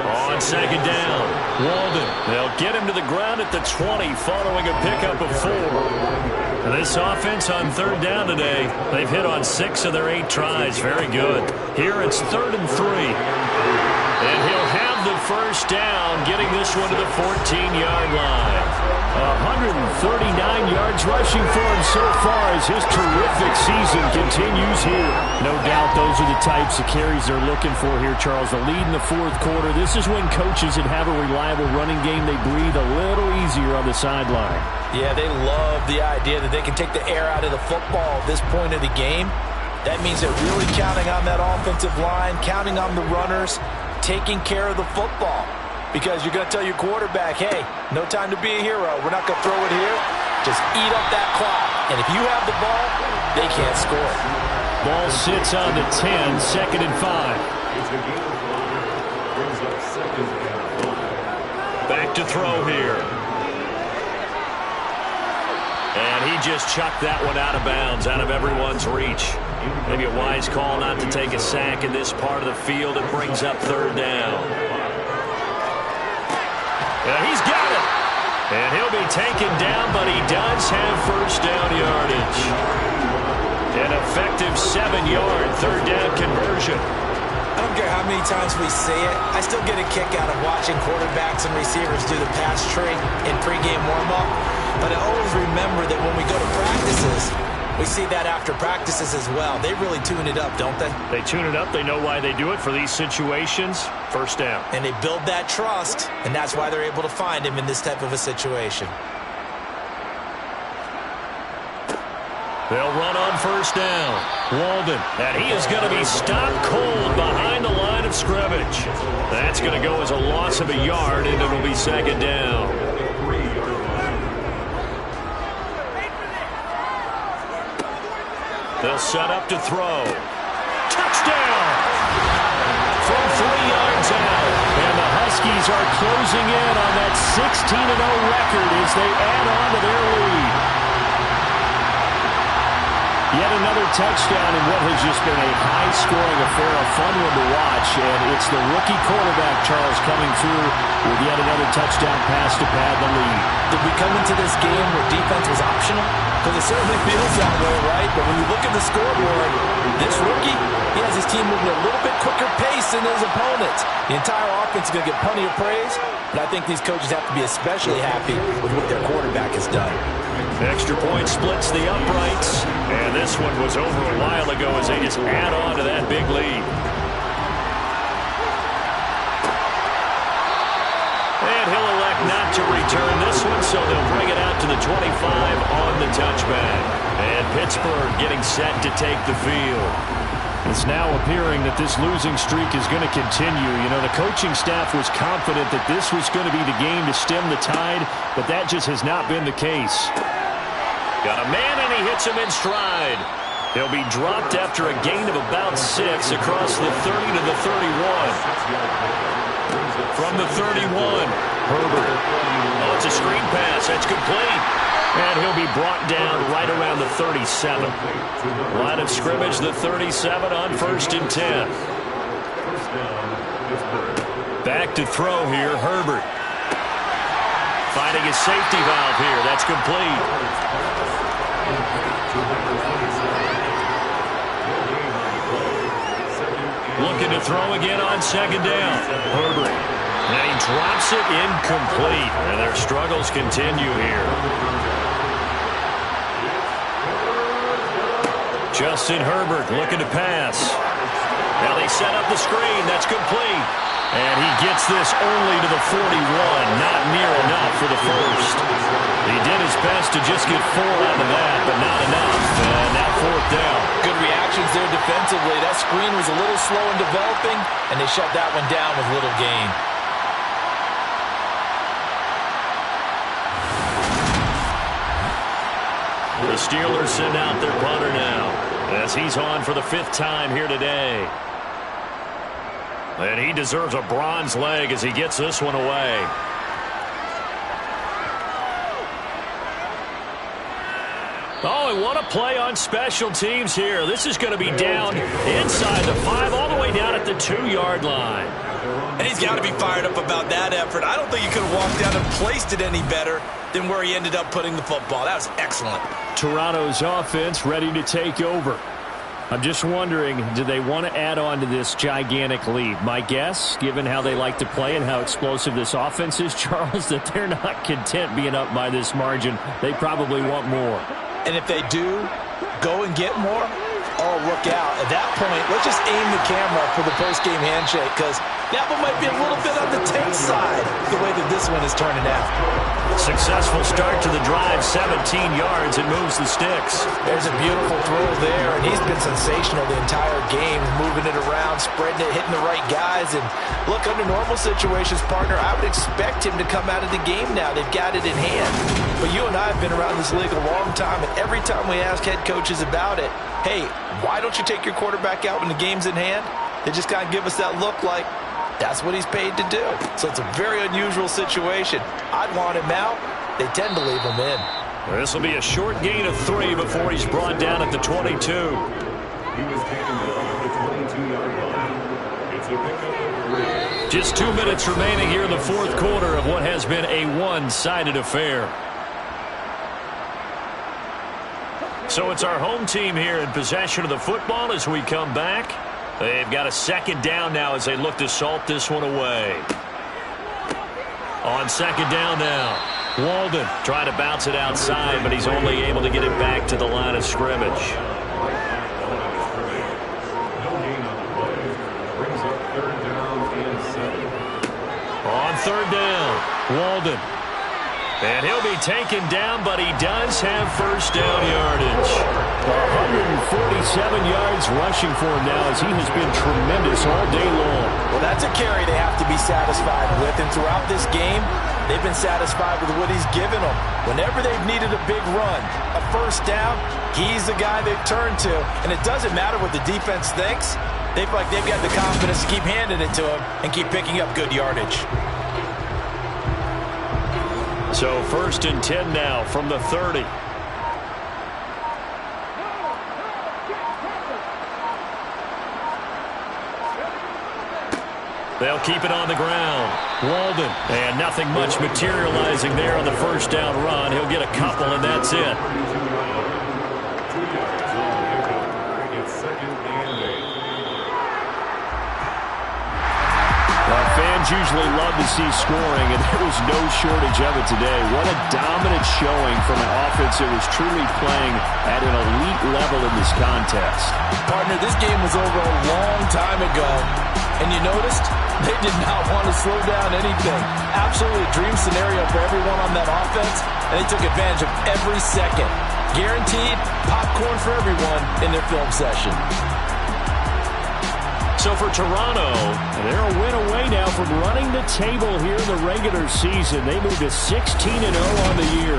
On 2nd down, Walden. They'll get him to the ground at the 20 following a pickup of 4. And this offense on 3rd down today, they've hit on 6 of their 8 tries. Very good. Here it's 3rd and 3. And he'll have the 1st down, getting this one to the 14-yard line. 139 yards rushing for him so far as his terrific season continues here. No doubt those are the types of carries they're looking for here, Charles. The lead in the 4th quarter. This is when coaches that have a reliable running game, they breathe a little easier on the sideline. Yeah, they love the idea that they can take the air out of the football at this point of the game. That means they're really counting on that offensive line, counting on the runners, taking care of the football. Because you're going to tell your quarterback, hey, no time to be a hero. We're not going to throw it here. Just eat up that clock. And if you have the ball, they can't score. Ball sits on the 10, 2nd and 5. Back to throw here. And he just chucked that one out of bounds, out of everyone's reach. Maybe a wise call not to take a sack in this part of the field. It brings up third down. And he's got it. And he'll be taken down, but he does have first down yardage. An effective 7-yard third down conversion. I don't care how many times we see it. I still get a kick out of watching quarterbacks and receivers do the pass tree in pregame warm-up. But I always remember that when we go to practices, we see that after practices as well. They really tune it up, don't they? They tune it up. They know why they do it for these situations. First down. And they build that trust, and that's why they're able to find him in this type of a situation. They'll run on first down. Walden, and he is going to be stopped cold behind the line of scrimmage. That's going to go as a loss of a yard, and it'll be second down. They'll set up to throw. Touchdown! From 3 yards out. And the Huskies are closing in on that 16-0 record as they add on to their lead. Yet another touchdown in what has just been a high-scoring affair, a fun one to watch. And it's the rookie quarterback, Charles, coming through with yet another touchdown pass to pad the lead. Did we come into this game where defense was optional? Because it certainly feels that way, right? But when you look at the scoreboard, this rookie, he has his team moving at a little bit quicker pace than his opponents. The entire offense is going to get plenty of praise, but I think these coaches have to be especially happy with what their quarterback has done. Extra point splits the uprights, and this one was over a while ago as they just add on to that big lead. And he'll elect not to return this one, so they'll bring it out to the 25 on the touchback. And Pittsburgh getting set to take the field. It's now appearing that this losing streak is going to continue. You know, the coaching staff was confident that this was going to be the game to stem the tide, but that just has not been the case. Got a man, and he hits him in stride. He'll be dropped after a gain of about 6 across the 30 to the 31. From the 31, Herbert. Oh, it's a screen pass. That's complete. And he'll be brought down right around the 37. Line of scrimmage, the 37 on 1st and 10. Back to throw here, Herbert. Finding his safety valve here. That's complete. Looking to throw again on 2nd down. Herbert. And he drops it incomplete. And their struggles continue here. Justin Herbert looking to pass. Now they set up the screen. That's complete. And he gets this only to the 41. Not near enough for the first. He did his best to just get 4 out of that, but not enough. And now 4th down. Good reactions there defensively. That screen was a little slow in developing, and they shut that one down with little gain. The Steelers send out their punter now as he's on for the 5th time here today. And he deserves a bronze leg as he gets this one away. Oh, and what a play on special teams here. This is going to be down inside the 5, all the way down at the 2-yard line. And he's got to be fired up about that effort. I don't think he could have walked down and placed it any better than where he ended up putting the football. That was excellent. Toronto's offense ready to take over. I'm just wondering, do they want to add on to this gigantic lead? My guess, given how they like to play and how explosive this offense is, Charles, that they're not content being up by this margin. They probably want more. And if they do go and get more, oh, look out. At that point, let's just aim the camera for the post-game handshake, because that one might be a little bit on the tense side, the way that this one is turning out. Successful start to the drive, 17 yards, and moves the sticks. There's a beautiful throw there, and he's been sensational the entire game, moving it around, spreading it, hitting the right guys. And look, under normal situations, partner, I would expect him to come out of the game now. They've got it in hand. But you and I have been around this league a long time, and every time we ask head coaches about it, hey, why don't you take your quarterback out when the game's in hand? They just kind of give us that look like, that's what he's paid to do. So it's a very unusual situation. I'd want him out. They tend to leave him in. This will be a short gain of 3 before he's brought down at the 22. He was taken down at the 22-yard line. It's a pickup of 3. Just 2 minutes remaining here in the fourth quarter of what has been a one-sided affair. So it's our home team here in possession of the football as we come back. They've got a second down now as they look to salt this one away. On second down now, Walden trying to bounce it outside, but he's only able to get it back to the line of scrimmage. On third down, Walden. And he'll be taken down, but he does have first down yardage. 147 yards rushing for him now as he has been tremendous all day long. Well, that's a carry they have to be satisfied with. And throughout this game, they've been satisfied with what he's given them. Whenever they've needed a big run, a first down, he's the guy they've turned to. And it doesn't matter what the defense thinks. They feel like they've got the confidence to keep handing it to him and keep picking up good yardage. So 1st and 10 now from the 30. They'll keep it on the ground. Walden. And nothing much materializing there on the first down run. He'll get a couple, and that's it. Fans usually love to see scoring, and there was no shortage of it today. What a dominant showing from an offense that was truly playing at an elite level in this contest. Partner, this game was over a long time ago, and you noticed they did not want to slow down anything. Absolutely a dream scenario for everyone on that offense, and they took advantage of every second. Guaranteed popcorn for everyone in their film session. So for Toronto, they're a win away now from running the table here in the regular season. They moved to 16-0 on the year.